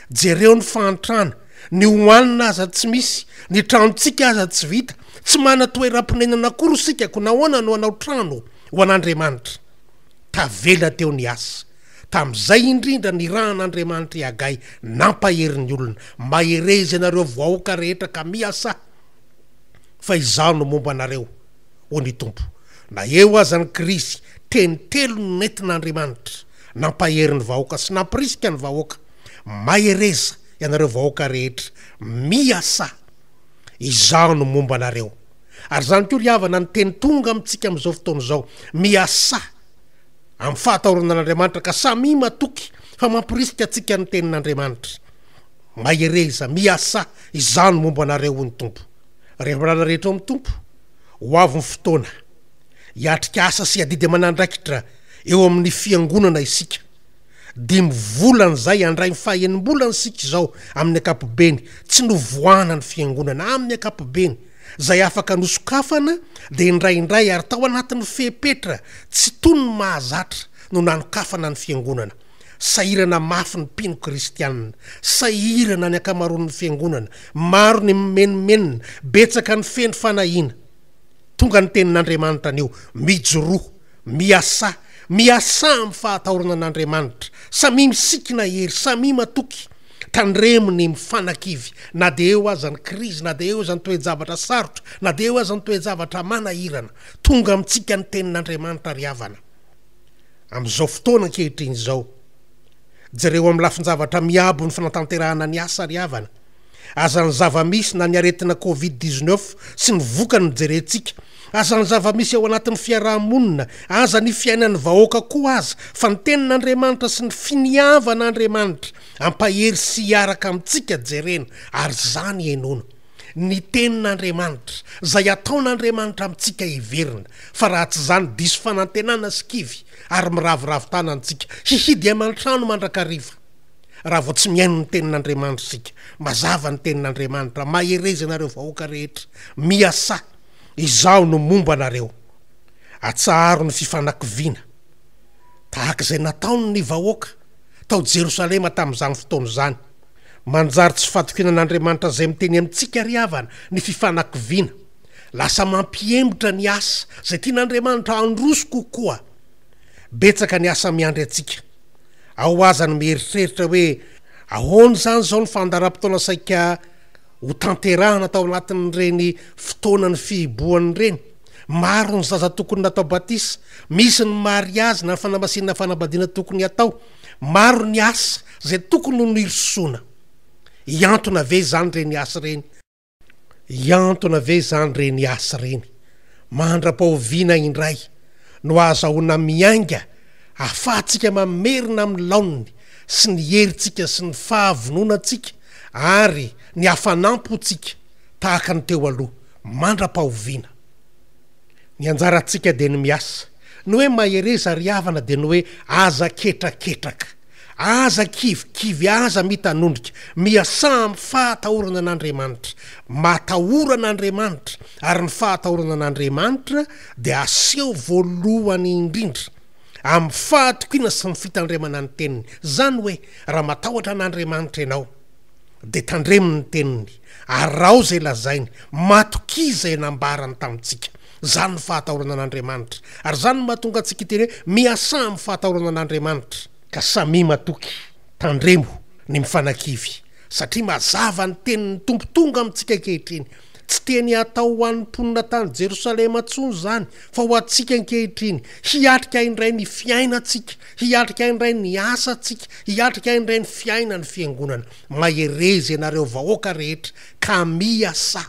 Speaker 2: jereo ny fahantrana, ny hoanina aza tsy misy, ny tranontsika aza tsy vita, tsy mana toeram-ponenana akory sika ko nahoana no anao trano ho an'Andriamanitra. Tavela teo ny asa, tamin'izay indrindra ny rahan'Andriamanitra iagay nampaherin'ny olona mba herezy anareo vahoaka rehetra ka miasa fa izao no momba anareo ho ny tompo na eo azany krisy tenitelo no nentin'Andriamanitra nampaherin'ny vahoaka sy nampirisika ny vahoaka mahereza ianareo vahoaka rehetra miasa izao no momba anareo ary zany koa ry havana ny teny tonga amintsika amin'izao fotoana izao miasa amin'ny fahataoranan'Andriamanitra ka samy matoky fa mampirisika antsika ny tenin'Andriamanitra mahereza miasa izao no momba anareo ho ny tompo rehefa lala rehetra ao amin'ny tompo ho avy ny fotoana hiatrika asa sy adidy aman'andraikitra eo amin'ny fiangonana isika 5 volana zay andray ny fahaenimbolana isika izao amin'ny ankapobeny tsy novoana ny fiangonana amin'ny ankapobeny zay afaka nosokafana dia indraindray ary tao anatin'ny fepetra tsy tony ny mahazatra no nanokafana ny fiangonana sahirana mafy ny mpino kristianina sahirana ny akamaroan'ny fiangonana maro ny mimenomenina betsaka ny feno fanahina tonga ny tenin'Andriamanitra anio mijoroa miasa amin'ny fahataoranan'Andriamanitra samy misikina hery samy matoky tandremony mifanakivy na dia eo azany krizy na dia eo azany toe-javatra sarotra na dia eo azany toe-javatra manahirana tonga amintsika ny tenin'Andriamanitra ry havana amin'izao fotoana ankehitriny izao jereo amin'ny lafin-javatra miabo ny fanatanterahana ny asa ry havana azany zava-misy na ny aretina covid-19 sy ny vokany jerentsika aza ny zava-misy ao anatin'ny fiarahamonina aza ny fiainan'ny vahoaka koa aza fa ny tenin'Andriamanitra sy ny finiavan'Andriamanitra ampahery sy hiaraka amintsika jerena ary zany enona ny tenin'Andriamanitra zay ataon'Andriamanitra amintsika hiverina fa raha tsy zany diso fanantenana sy kivy ary miraviravitana antsika hihidy aman-trano mandrakariva raha vao tsy miaino ny tenin'Andriamanitra sika mazava ny tenin'Andriamanitra mahereza anareo vahoaka rehetra miasa izao no momba anareo atsaharo ny fifanakiviana tahaka izay nataony ny vahoaka tao Jerosalema tamin'izany fotoana izany manjary tsy fatokinan'Andriamanitra zay miteny amintsika ry havana ny fifanakiviana lasa mampiembotra ny asa zay tian'Andriamanitra androso kokoa betsaka ny asa miandry atsika ao azany mieritreritra hoe ahoana zany zao ny fandaram-potoana saika ho tanterahana tao anatin'ireny fotoana ny fihiboany reny maro ny zaza tokony natao batisa misy ny mariazy na ny fanamasinana fanambadiana tokony atao maro ny asa zay tokony ho nirosona iantona ve zany reny asa reny iantona ve zany reny asa reny mandra-pahoviana indray no azahoana miainga ahafahantsika mamerina amin'ny laoniny sy ny herintsika sy ny fahavononantsika ary ny hafanampontsika tahaka ny teo aloha mandra-pahoviana ny anjarantsika dia ny miasa no hoe mahereza ry havana dia no hoe aza ketraketraka aza kivikivy aza mitanondrika miasa amin'ny fahatahoranan'Andriamanitra matahoran'Andriamanitra ary ny fahatahoranan'Andriamanitra dia aseho voalohany indrindra amin'ny fahatokiana sy ny fitandremana ny teniny zany hoe raha matahotra an'Andriamanitra ianao dia tandreminy teniny ary rao zay lazainy matokizay nambarany tamintsika zany ny fahatahoranan'Andriamanitra ary zany no mahatonga antsika iteny hoe miasa amin'ny fahatahoranan'Andriamanitra ka samy matoky tandremo ny mifanakivy satria mazava ny tenin'ny tompo tonga amintsika ankehitriny tsy teny atao ho an'ny mponina tany Jerosalema tsony zany fa ho antsika ankehitriny hiatrika indray ny fiainantsika hiatrika indray ny asantsika hiatrika indray ny fiaina ny fiangonana mahereza ianareo vahoaka rehetra ka miasa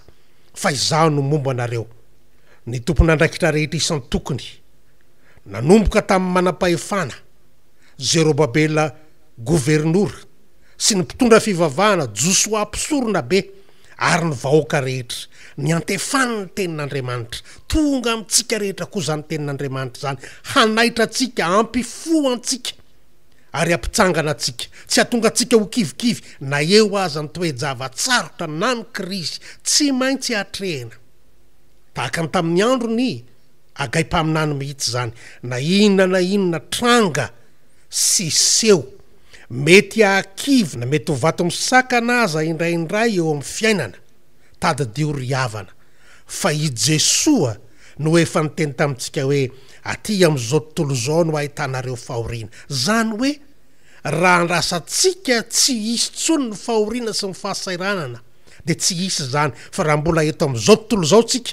Speaker 2: fa izao no momba anareo ny tompon'andraikitra rehetra isan'ny tokony nanomboka tamin'ny manam-pahefana Zerobabela gouvernoura sy ny mpitondra fivavahana Josoa mpisorona be ary ny vahoaka rehetra ny antefana ny tenin'Andriamanitra tonga amintsika rehetra koa zany tenin'Andriamanitra zany hanaitra atsika ampifo antsika ary ampitsangana atsika tsy hatonga atsika ho kivikivy na eo aza ny toe-javatsarotra na ny krizy tsy maintsy atrehana tahaka ny tamin'ny andro ny agay-paminany mihitsy zany na inona tranga sy seho mety akivy na mety ho vato misakana aza indraindray eo amin'ny fiainana tadadio ry havana fa i Jesoa no efa niteny tamintsika hoe aty amin'izao tontolo izao no ahitanareo fahoriana zany hoe raha andrasantsika tsy hisy tsony ny fahoriana sy ny fahasairanana de tsy hisy zany fa raha mbola eto am'izao tontolo zao tsika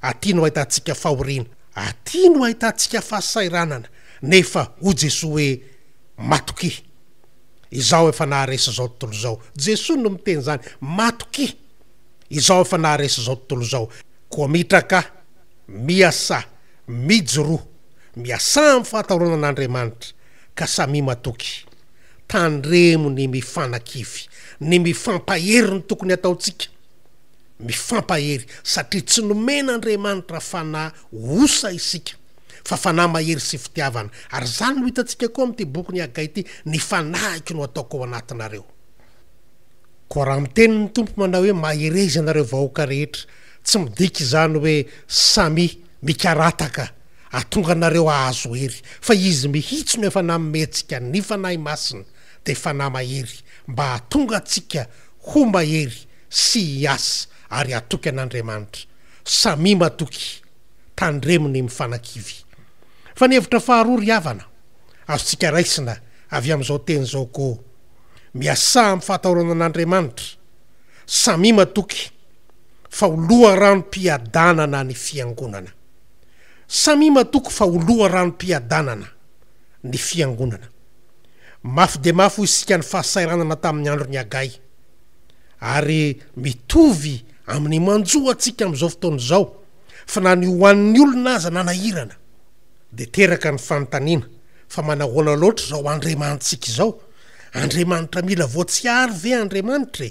Speaker 2: aty no ahitantsika fahoriana aty no ahitantsika fahasairanana nefa ho Jesosy hoe matoky izao efa naharesy zao tontolo zao Jesosy no miteny zany matoky izao efa naharesy zao tontolo zao koa mitraka miasa mijoro miasa amin'ny fahatarona an'Andriamanitra ka samy matoky tandremo ny mifanakivy ny mifampahery ny tokony ataotsika mifampahery satria tsy nomena Andriamanitra fanahy osa isika fa fanahy mahery sy fitiavana ary zany no hitantsika koa amin'ity boky ny Agay ity ny fanahiky no ataoko ao anatinareo koa raha miteny ny tompo manao hoe maherezy anareo vahoaka rehetra tsy midiky zany hoe samy mikarataka atonga anareo ahazo hery fa izy mihitsy no efa nametsika ny fanahy masina de fanahy mahery mba atonga atsika ho mahery sy hiasa ary atoky an'Andriamanitra samy matoky tandremo ny mifanakivy fa ny hevitra faharoa ry havana azotsika raisina avy am'izao teny zao koa miasa amin'ny fahatahorana an'Andriamanitra samy matoky fa oloha ranom-piadanana ny fiangonana samy matoky fa oloha ranom-piadanana ny fiangonana mafy de mafy ho isika ny fahasairanana tamin'ny andro ny Agay ary mitovy amin'ny manjoa atsika am'izao fotoana zao fa na ny hoan'ny olona aza nanahirana de teraka ny fanontaniana fa manahoana loatra zao Andriamanitsika zao Andriamanitra mila voatsiary ve Andriamanitra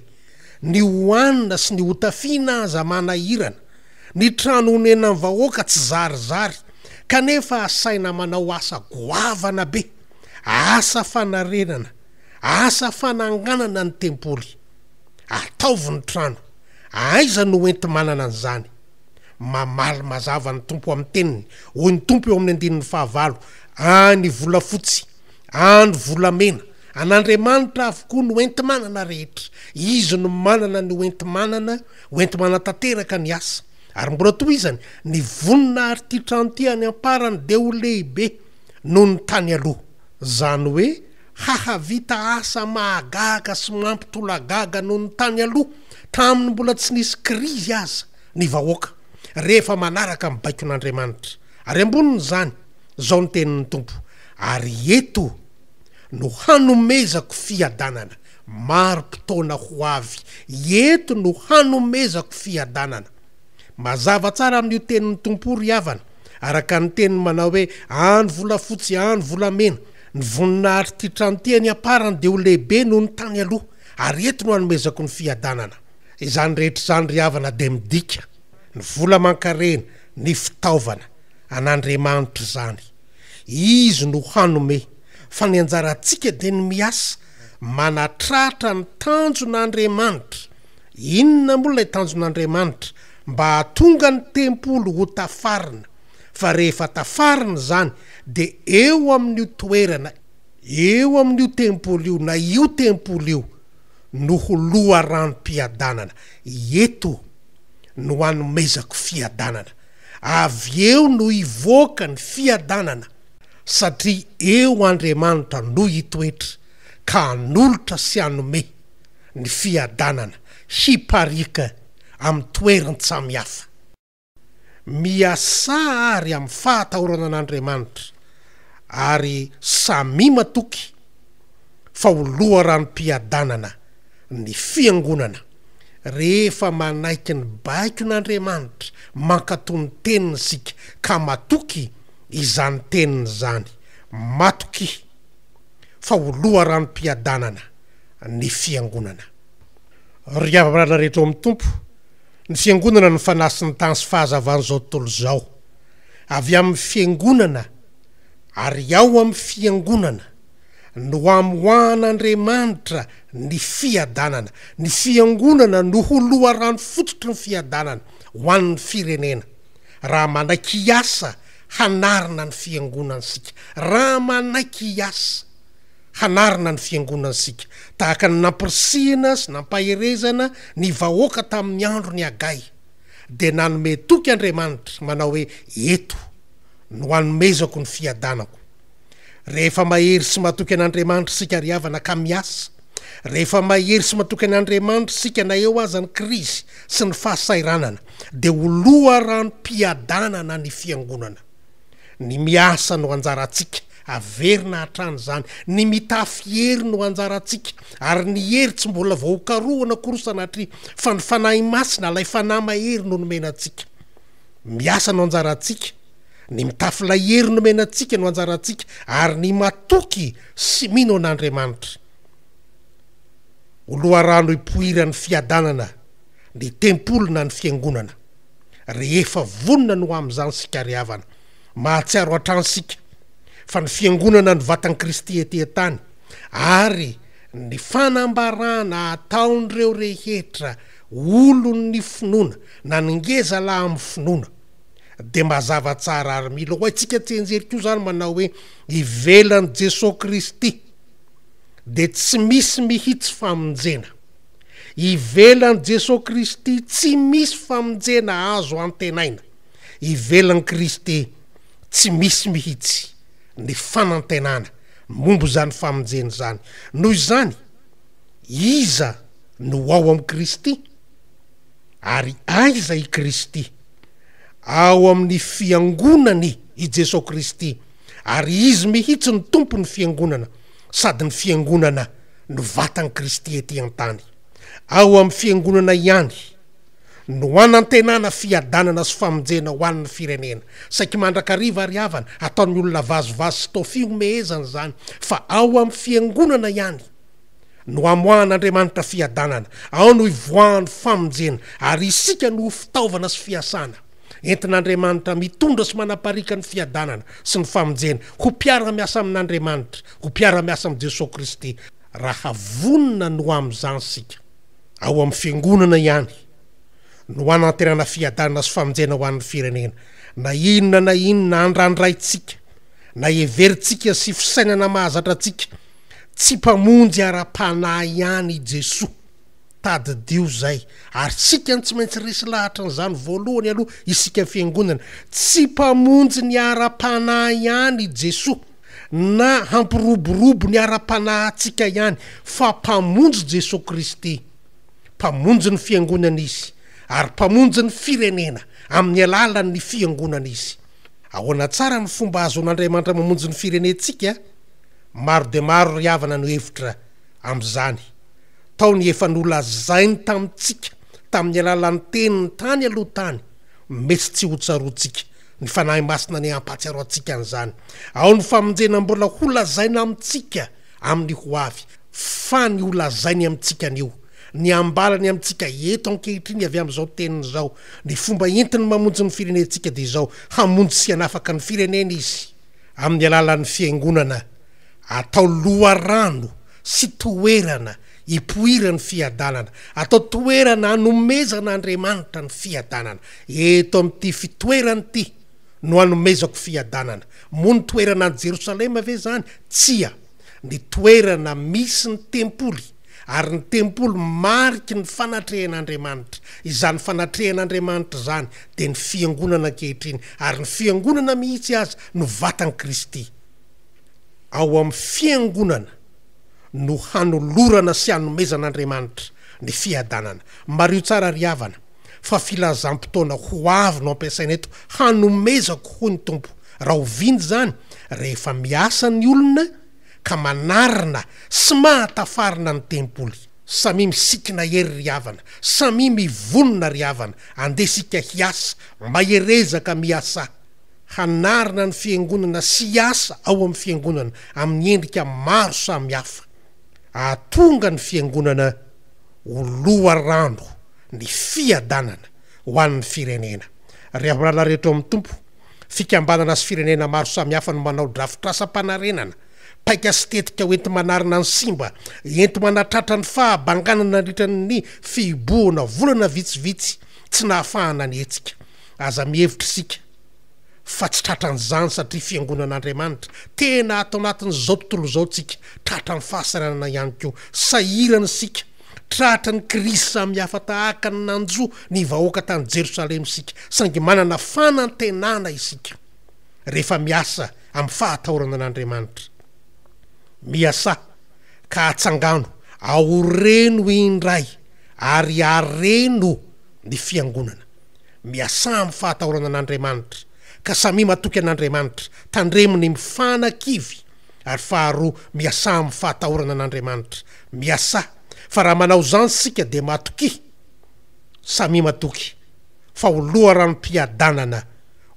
Speaker 2: ny hoanina sy ny hotafiana aza manahirana ny trano honena ny vahoaka tsy zarizary kanefa asaina manao asa goavana be asa fanarenana asa fananganana ny tempoly ataovy ny trano aiza no enti manana an'izany mamaly mazava ny tompo amin'ny teniny hoy ny tompo eo amin'ny 15 any volafotsy any volamena an'Andriamanitra avokoa no enti manana rehetra izy no manana ny enti manana tanteraka ny asa ary mbola toizany ny vonina ary ty trano ty any amparany de ho lehibe noho ny tany aloha zany hoe hahavita asa mahagaga sy mampitolagaga noho ny tany aloha taminy mbola tsy nisy krizy aza ny vahoaka rehefa manaraka mibaiko n'Andriamanitra ary amboniny zany zao ny tenin'ny tompo ary eto no hanomezako fiadanana maro mpitaona ho avy eto no hanomezako fiadanana mazava tsara amin'io tenin'ny tompo ry havana araka ny teniny manao hoe any volafotsy any volamena ny vonina ary ty trano ty any aparany de ho lehibe noho ny tany aloha ary eto no hanomezako ny fiadanana izany rehetra zany ry havana de midika ny vola mankarena ny fitaovana an'Andriamanitra zany izy no hanome fa ny anjaratsika de ny miasa manatratra ny tanjon'Andriamanitra inona moa lay tanjon'Andriamanitra mba hatonga ny tempolo ho tafarina fa rehefa tafarina zany de eo amin'io toerana eo amin'io tempolo io na io tempolo io no ho loha ranom-piadanana eto no hanomezako fiadanana avy eo no ivoaka ny fiadanana satria eo Andriamanitra no hitoetra ka anolotra sy hanome ny fiadanana hiparika amin'ny toerany samihafa miasa ary amin'ny fahatahorana an'Andriamanitra ary samy matoky fa oloha ranom-piadanana ny fiangonana rehefa manaiky ny baiko n'Andriamanitra mankatony teniny sika ka matoky izany teniny zany matoky fa oloha ranom-piadanana ny fiangonana ry havana rehetra ao amin'ny tompo ny fiangonana ny fanasy ny tany sy fahazavany zao tontolo zao avy amin'ny fiangonana ary ao amin'ny fiangonana no amoahan'Andriamanitra ny fiadanana ny fiangonana no ho loha rano fototry ny fiadanana ho an'ny firenena raha manaiky asa hanarina ny fiangonana sika raha manaiky asa hanarina ny fiangonana sika tahaka ny nampirisihana sy nampaherezana ny vahoaka tamin'ny andro ny Agay de nanome toky Andriamanitra manao hoe eto no hanomezako ny fiadanako rehefa mahery sy matoky an'Andriamanitra sika ry havana ka miasa, rehefa mahery sy matoky an'Andriamanitra sika na eo aza ny krizy sy ny fahasairanana, de ho loharano-piadanana ny fiangonana. Ny miasa no anjarantsika, averina hatrany zany, ny mitafy hery no anjarantsika, ary ny hery tsy mbola voakarohana korosanatria fa ny fanahy masina lay fanahy mahery no nomenantsika. Miasa no anjarantsika, ny mitafy lahery no menantsika no anjarantsika, ary ny matoky sy mino an'Andriamanitra. Oloharano ipoirany fiadanana ny tempolo na ny fiangonana, rehefa vonona no am'izany sika ry havana. Mahatsiaro hatransika fa ny fiangonana ny vatany Kristy ety tany, ary ny fanambarana ataon'ireo rehetra olon'ny finoana na ningeza laha amin'ny finoana de mazava tsara, ary mila ho antsika tsenjery koa zany manao hoe ivelan'i Jesosy Kristy de tsy misy mihitsy famonjena. Ivelan'i Jesosy Kristy tsy misy famonjena azo antenaina. Ivelan'i Kristy tsy misy mihitsy ny fanantenana mombo zany famonjena zany. Noho izany, iza no ao amin'ny Kristy, ary aiza i Kristy? Ao amin'ny fiangonany i Jesosy Kristy, ary izy mihitsy ny tompo ny fiangonana, sady ny fiangonana no vatany Kristy ety an-tany. Ao amin'ny fiangonana ihany no anantenana fiadanana sy famonjena ho an'ny firenena. Saiky mandrakariva ry havana ataon'ny olona vazovazo sy tao fiomehezana zany, fa ao amin'ny fiangonana ihany no amoahan'Andriamanitra fiadanana, ao no ivoahany famonjena, ary isika no fitaovana sy fiasana entin'Andriamanitra mitondra sy manaparika ny fiadanana sy ny famonjena ho mpiara-miasa amin'Andriamanitra, ho mpiara-miasa amin'ny Jesosy Kristy. Raha vonona no am'izany sika, ao amin'ny fiangonana ihany no anantenana fiadanana sy famonjena ho an'ny firenena. Na inona andrandraitsika, na everitsika sy fisainana mahazatra tsika, tsy mpamonjy ara-panahy ihany i Jesosy. Tadidio zay, ary sika tsy maintsy resy lahatra n'izany voalohany aloha isika fiangonana, tsy mpamonjy ny ara-panahy ihany i Jesosy na hampiroborobo ny ara-panahy atsika ihany, fa mpamonjy Jesosy Kristy, mpamonjy ny fiangonana izy, ary mpamonjy ny firenena amin'ny alalan'ny fiangonana izy. Ahoana tsara ny fomba azo an'Andriamanitra mamonjy ny firenentsika? Maro de maro ry havana no hevitra am'izany. Tao ny efa nolazainy tamitsika tamin'ny alalan'ny teniny tany aloha tany, mety tsy ho tsarotsika ny fanahy masina ny ampatsiaro atsika an'izany. Ao ny famonjena mbola holazaina amitsika amin'ny ho avy, fa ny holazainy amitsika an'io, ny ambalany amitsika eto ankehitriny avy am'izao teniny zao, ny fomba entiny mamonjy ny firenentsika de zao: hamonjy sy hanafaka ny firenena izy amin'ny alalan'ny fiangonana, atao loharano sy toerana ipoirany fiadanana, atao toerana anomezana Andriamanitra ny fiadanana. Eto amin'ity fitoerany ity no anomezako fiadanana. Moa ny toerana any Jerosalema ve zany? Tsia, ny toerana misy ny tempoly, ary ny tempoly mariky ny fanatrehan'Andriamanitra. Izany fanatrehan'Andriamanitra zany de ny fiangonana ankehitriny, ary ny fiangonana mihitsy azy no vatany Kristy. Ao amin'ny fiangonana no hanolorana sy hanomezan'Andriamanitra ny fiadanana. Mario tsara ry havana fa filazam-potoana ho avy no ampiasaina eto, hanomezako ho ny tompo. Raha ho vindy zany, rehefa miasa ny olona ka manarina sy mahatafarina ny tempoly. Samy misikina hery ry havana, samy mivonona ry havana, andesika hiasa, maherezaka miasa, hanarina ny fiangonana sy asa ao amin'ny fiangonana amin'ny endrika maro samy hafa. Atonga ny fiangonana ho loharano ny fiadanana ho an'ny firenena. Ry havana rehetra amin'ny tompo, fikambanana sy firenena maro samy hafa no manao drafitrasa-panarenana, paika sy tetika ho enti manarina ny simba, enti manatratra ny fahabanganana nandritran'ny fiboana volana vitsivitsy tsy nahafahana ny etsika. Aza mihevitra sika fa tsy tratran'izany, satria fiangonan'Andriamanitra tena atao anatin'izao tontolo zao tsika tratra ny fahasaranana ihany koa, sahirana sika tratra ny krisy samy hafa tahaka ny nanjo ny vahoaka tany Jerosalema sika, saingy manana fanantenana isika rehefa miasa amin'ny fahataorana an'Andriamanitra. miasa ka atsangano aoreno indray ary areno ny fiangonana miasa amin'ny fahatahorana an'Andriamanitra ka samy matoky an'Andriamanitra tandreminy mifanakivy ary faharoa miasa amin'ny fahatahorana an'Andriamanitra miasa fa raha manao zany sika de matoky samy matoky fa oloha ranom-piadanana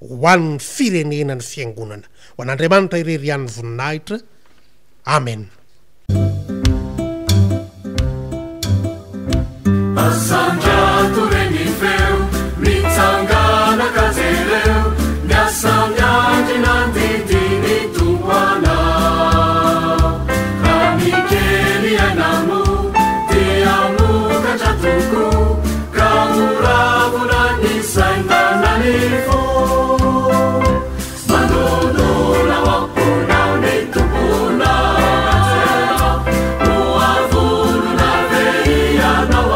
Speaker 2: ho an'ny firenena ny fiangonana ho an'Andriamanitra irery an'ny voninahitra amen.
Speaker 1: Asandrato reny feo mitsangana kazereo miasa miandry nandidiny tompoanao raha mikely ianamo dia mokatra toko ka moravona ny sainanany fo manodona ho amponao ny tomponao ho avonona ve ianao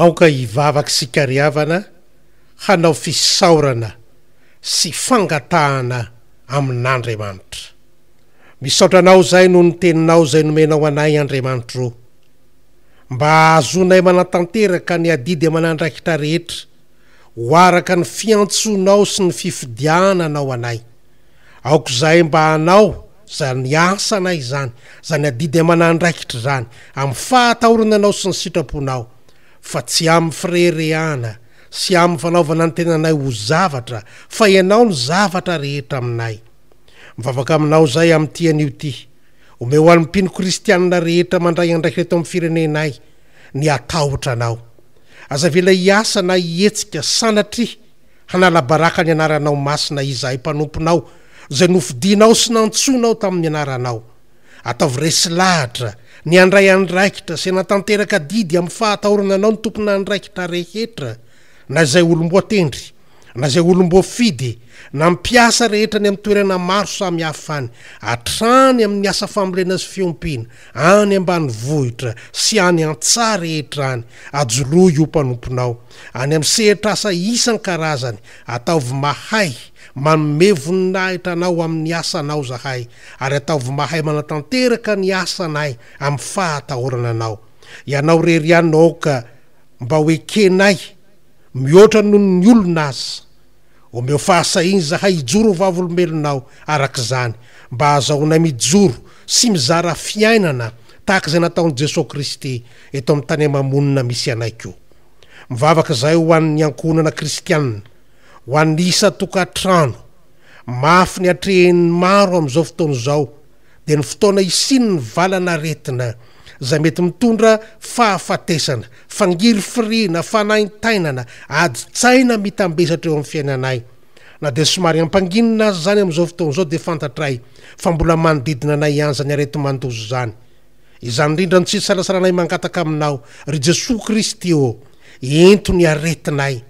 Speaker 2: aoka hivavaky sikariavana hanao fisaorana sy fangatahana amin'Andriamanitra. Misaotranao zay no ny teninao zay nomenao anay Andriamanitra ro mba azonay manatanteraka ny adidy aman'andraikitra rehetra ho araka ny fiantsonao sy ny fifidiananao anay. Aoko zay mba hanao zany asanay zany adidy aman'andraikitra zany amin'ny fahatahorananao sy ny sitraponao fa tsy amin'ny firereana sy amin'ny fanaovana ny tenanay ho zavatra fa ianao ny zavatra rehetra aminay. Mivavaka aminao zay amin'ity anio ty ome ho an'ny mpino kristianina rehetra mandray andraikitra eto amin'ny firenenay ny atahotra anao. Azavela hiasa na hietsika sanatry hanalabaraka ny anaranao masina izahay mpanomponao zay nofidinao sy nantsonao tamin'ny anaranao. Ataovy resy lahatra ny andray andraikitra sy natanteraka didy amin'ny fahatahorananao ny tompona andraikitra rehetra na zay olomboatendry na zay olomboafidy na mpiasa rehetra ny amin'ny toerana maro samy hafany atrany amin'ny asa fambolena sy fiompiana any ambany vohitra sy any an-tsary rehetra any ajolo io mpanomponao any amin'ny sehatra asa isan-karazany ataovy mahay manome voninahitra anao amin'ny asanao zahay ary ataovy mahay manatanteraka ny asanay amin'ny fahatahorananao. Ianao rery anao ka mba hoekenay mihoatra noho ny olona azy omeo fahasahiny zahay hijoro vavolombelonao arak'izany mba azahoanay mijoro sy mizara fiainana tahaka izay nataon'i Jesosy Kristy eto amin'ny tany mamonina misy anay koa. Mivavaka zay ho an'ny ankonana kristianina ho an'ny isa tokantrano mafy ny atrehany maro amin'izao fotoana zao dia ny fotoana isiny ny valana retina zay mety mitondra fahafatesana fangiry firiana fanaintainana aditsaina mitambesatra eo amin'ny fiainanay na dia somary ampanginina azy zany amin'izao fotoana zao dia fantatray fa mbola manodidina anay ihany zany arety mandozo zany. Izany indrindra ny tsisy salasalanay mangataka aminao ry Jesosy Kristy ô ento ny aretinay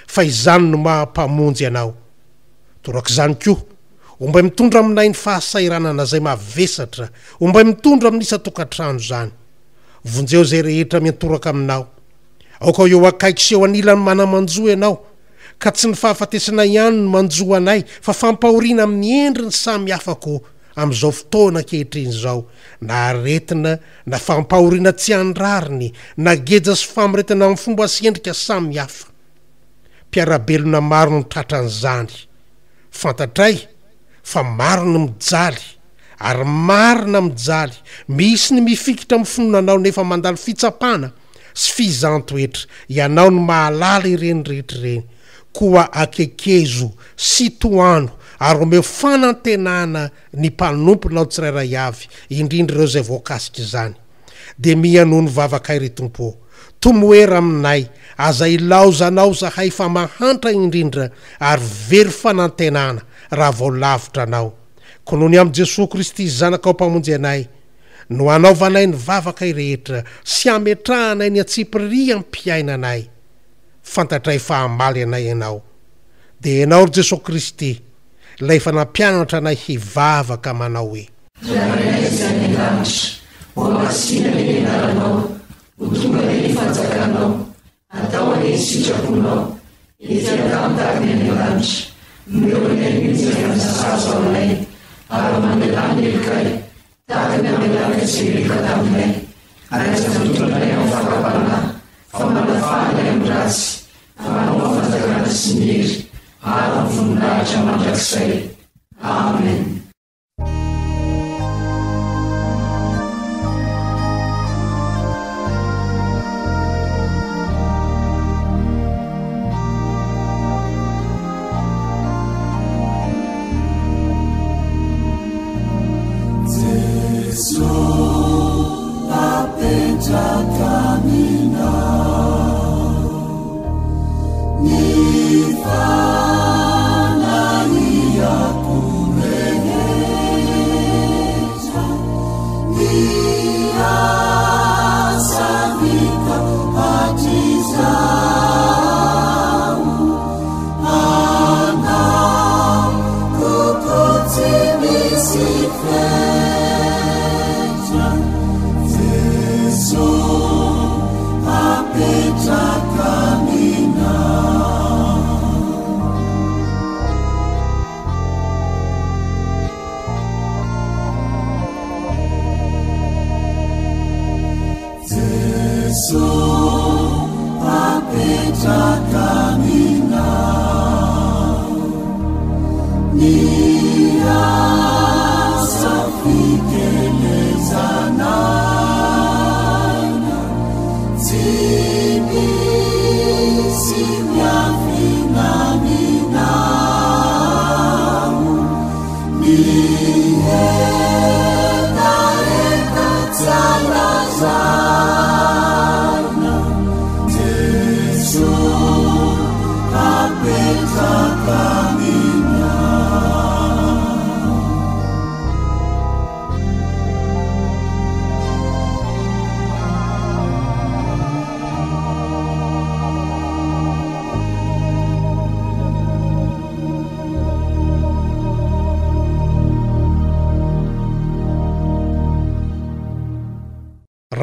Speaker 2: fa izany no mahampamonjy anao. Torak'izany koa omba mitondra aminay ny fahasairanana zay mavesatra omba mitondra amin'isa tokantrano zany. Vonjeo zay rehetra miantoraka aminao aoka eo akaiky seho anilany manamanjo ianao ka tsy ny fahafatesana ihany no manjoa anay fa fampahoriana amin'ny endriny samy hafako amin'izao fotoana kehitriny izao na aretina na fampahoriana tsy andrariny na geja sy famiretina amin'ny fomba sy endrika samy hafa mpiarabelona maro no tratran'izany fantatray fa maro no mijaly ary marina mijaly misy ny mifikitra amin'ny finonanao nefa mandalo fitsapana sy fizantoetra ianao no mahalala ireny rehetra ireny koa akekezo sy toano ary omeo fanantenana ny mpanomponao tsirairay avy indrindra ireo zay voakasika izany de mianoho ny vavaka iry tompo tomoera aminay aza ilaozanao zahay fa mahantra indrindra ary very fanantenana raha vao lavitra anao ko noho ny am' Jesosy Kristy zanaka ao mpamonjy anay no anaovanay ny vavaka irehetra sy ametrahanay ny atsipriria mpiainanay fantatray fahamaly anay ianao de ianao ry Jesosy Kristy lay fa nampianatra anay hivavaka manao hoe
Speaker 1: tonga ny fanjakanao atao any sitraponao itiaka mitany any lanitra meonay mijery sazo aminay ary mamelany elikay tahaka ny amelany atsirika taminay aryazatotranay amin'ny fakapana fa manafahanay amin'ny ratsy manao fanjakana sy mihery ary amin'ny voninahitra mandrakizay amen.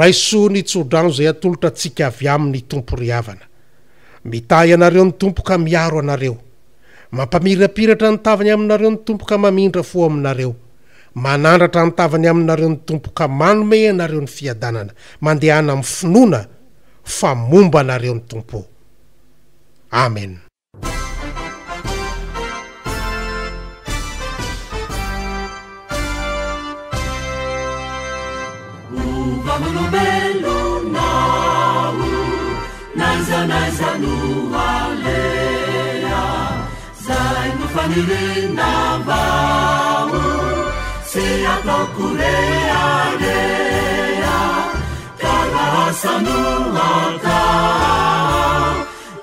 Speaker 2: raiso ny tsodrano zay atolotra atsika avy amin'ny tompo ryhavana mitahy anareo ny tompo ka miaro anareo mampamirapiratra ny tavany aminareo ny tompo ka mamindra fo aminareo manandratra ny tavany aminareo ny tompo ka manome anareo ny fiadanana mandehana amin'ny finoana fa momba anareo ny tompo amen.
Speaker 1: Vamonobelo nau naiza nualea zay nufanirina vau se atokurealea kalasa nuata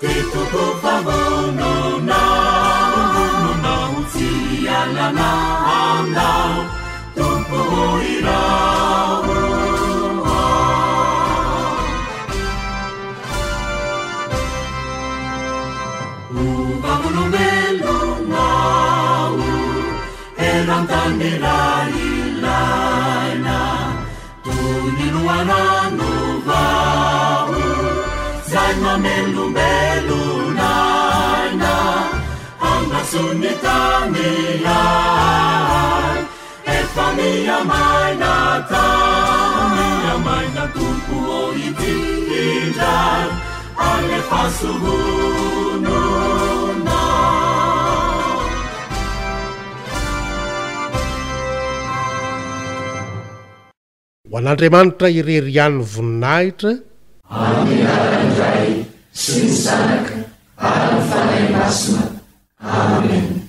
Speaker 1: tituku favono nau tialana andau tumpo irau Tandirailana tuniluananu vau zai mamelubelunana masunitanilai efamiamaina tukuo itindrai alefasuhununa
Speaker 2: ho an'andriamanitra irerian'ny voninahitra
Speaker 1: amin'ny anarany ray sy ny zanaka ary ny fanahy masina amen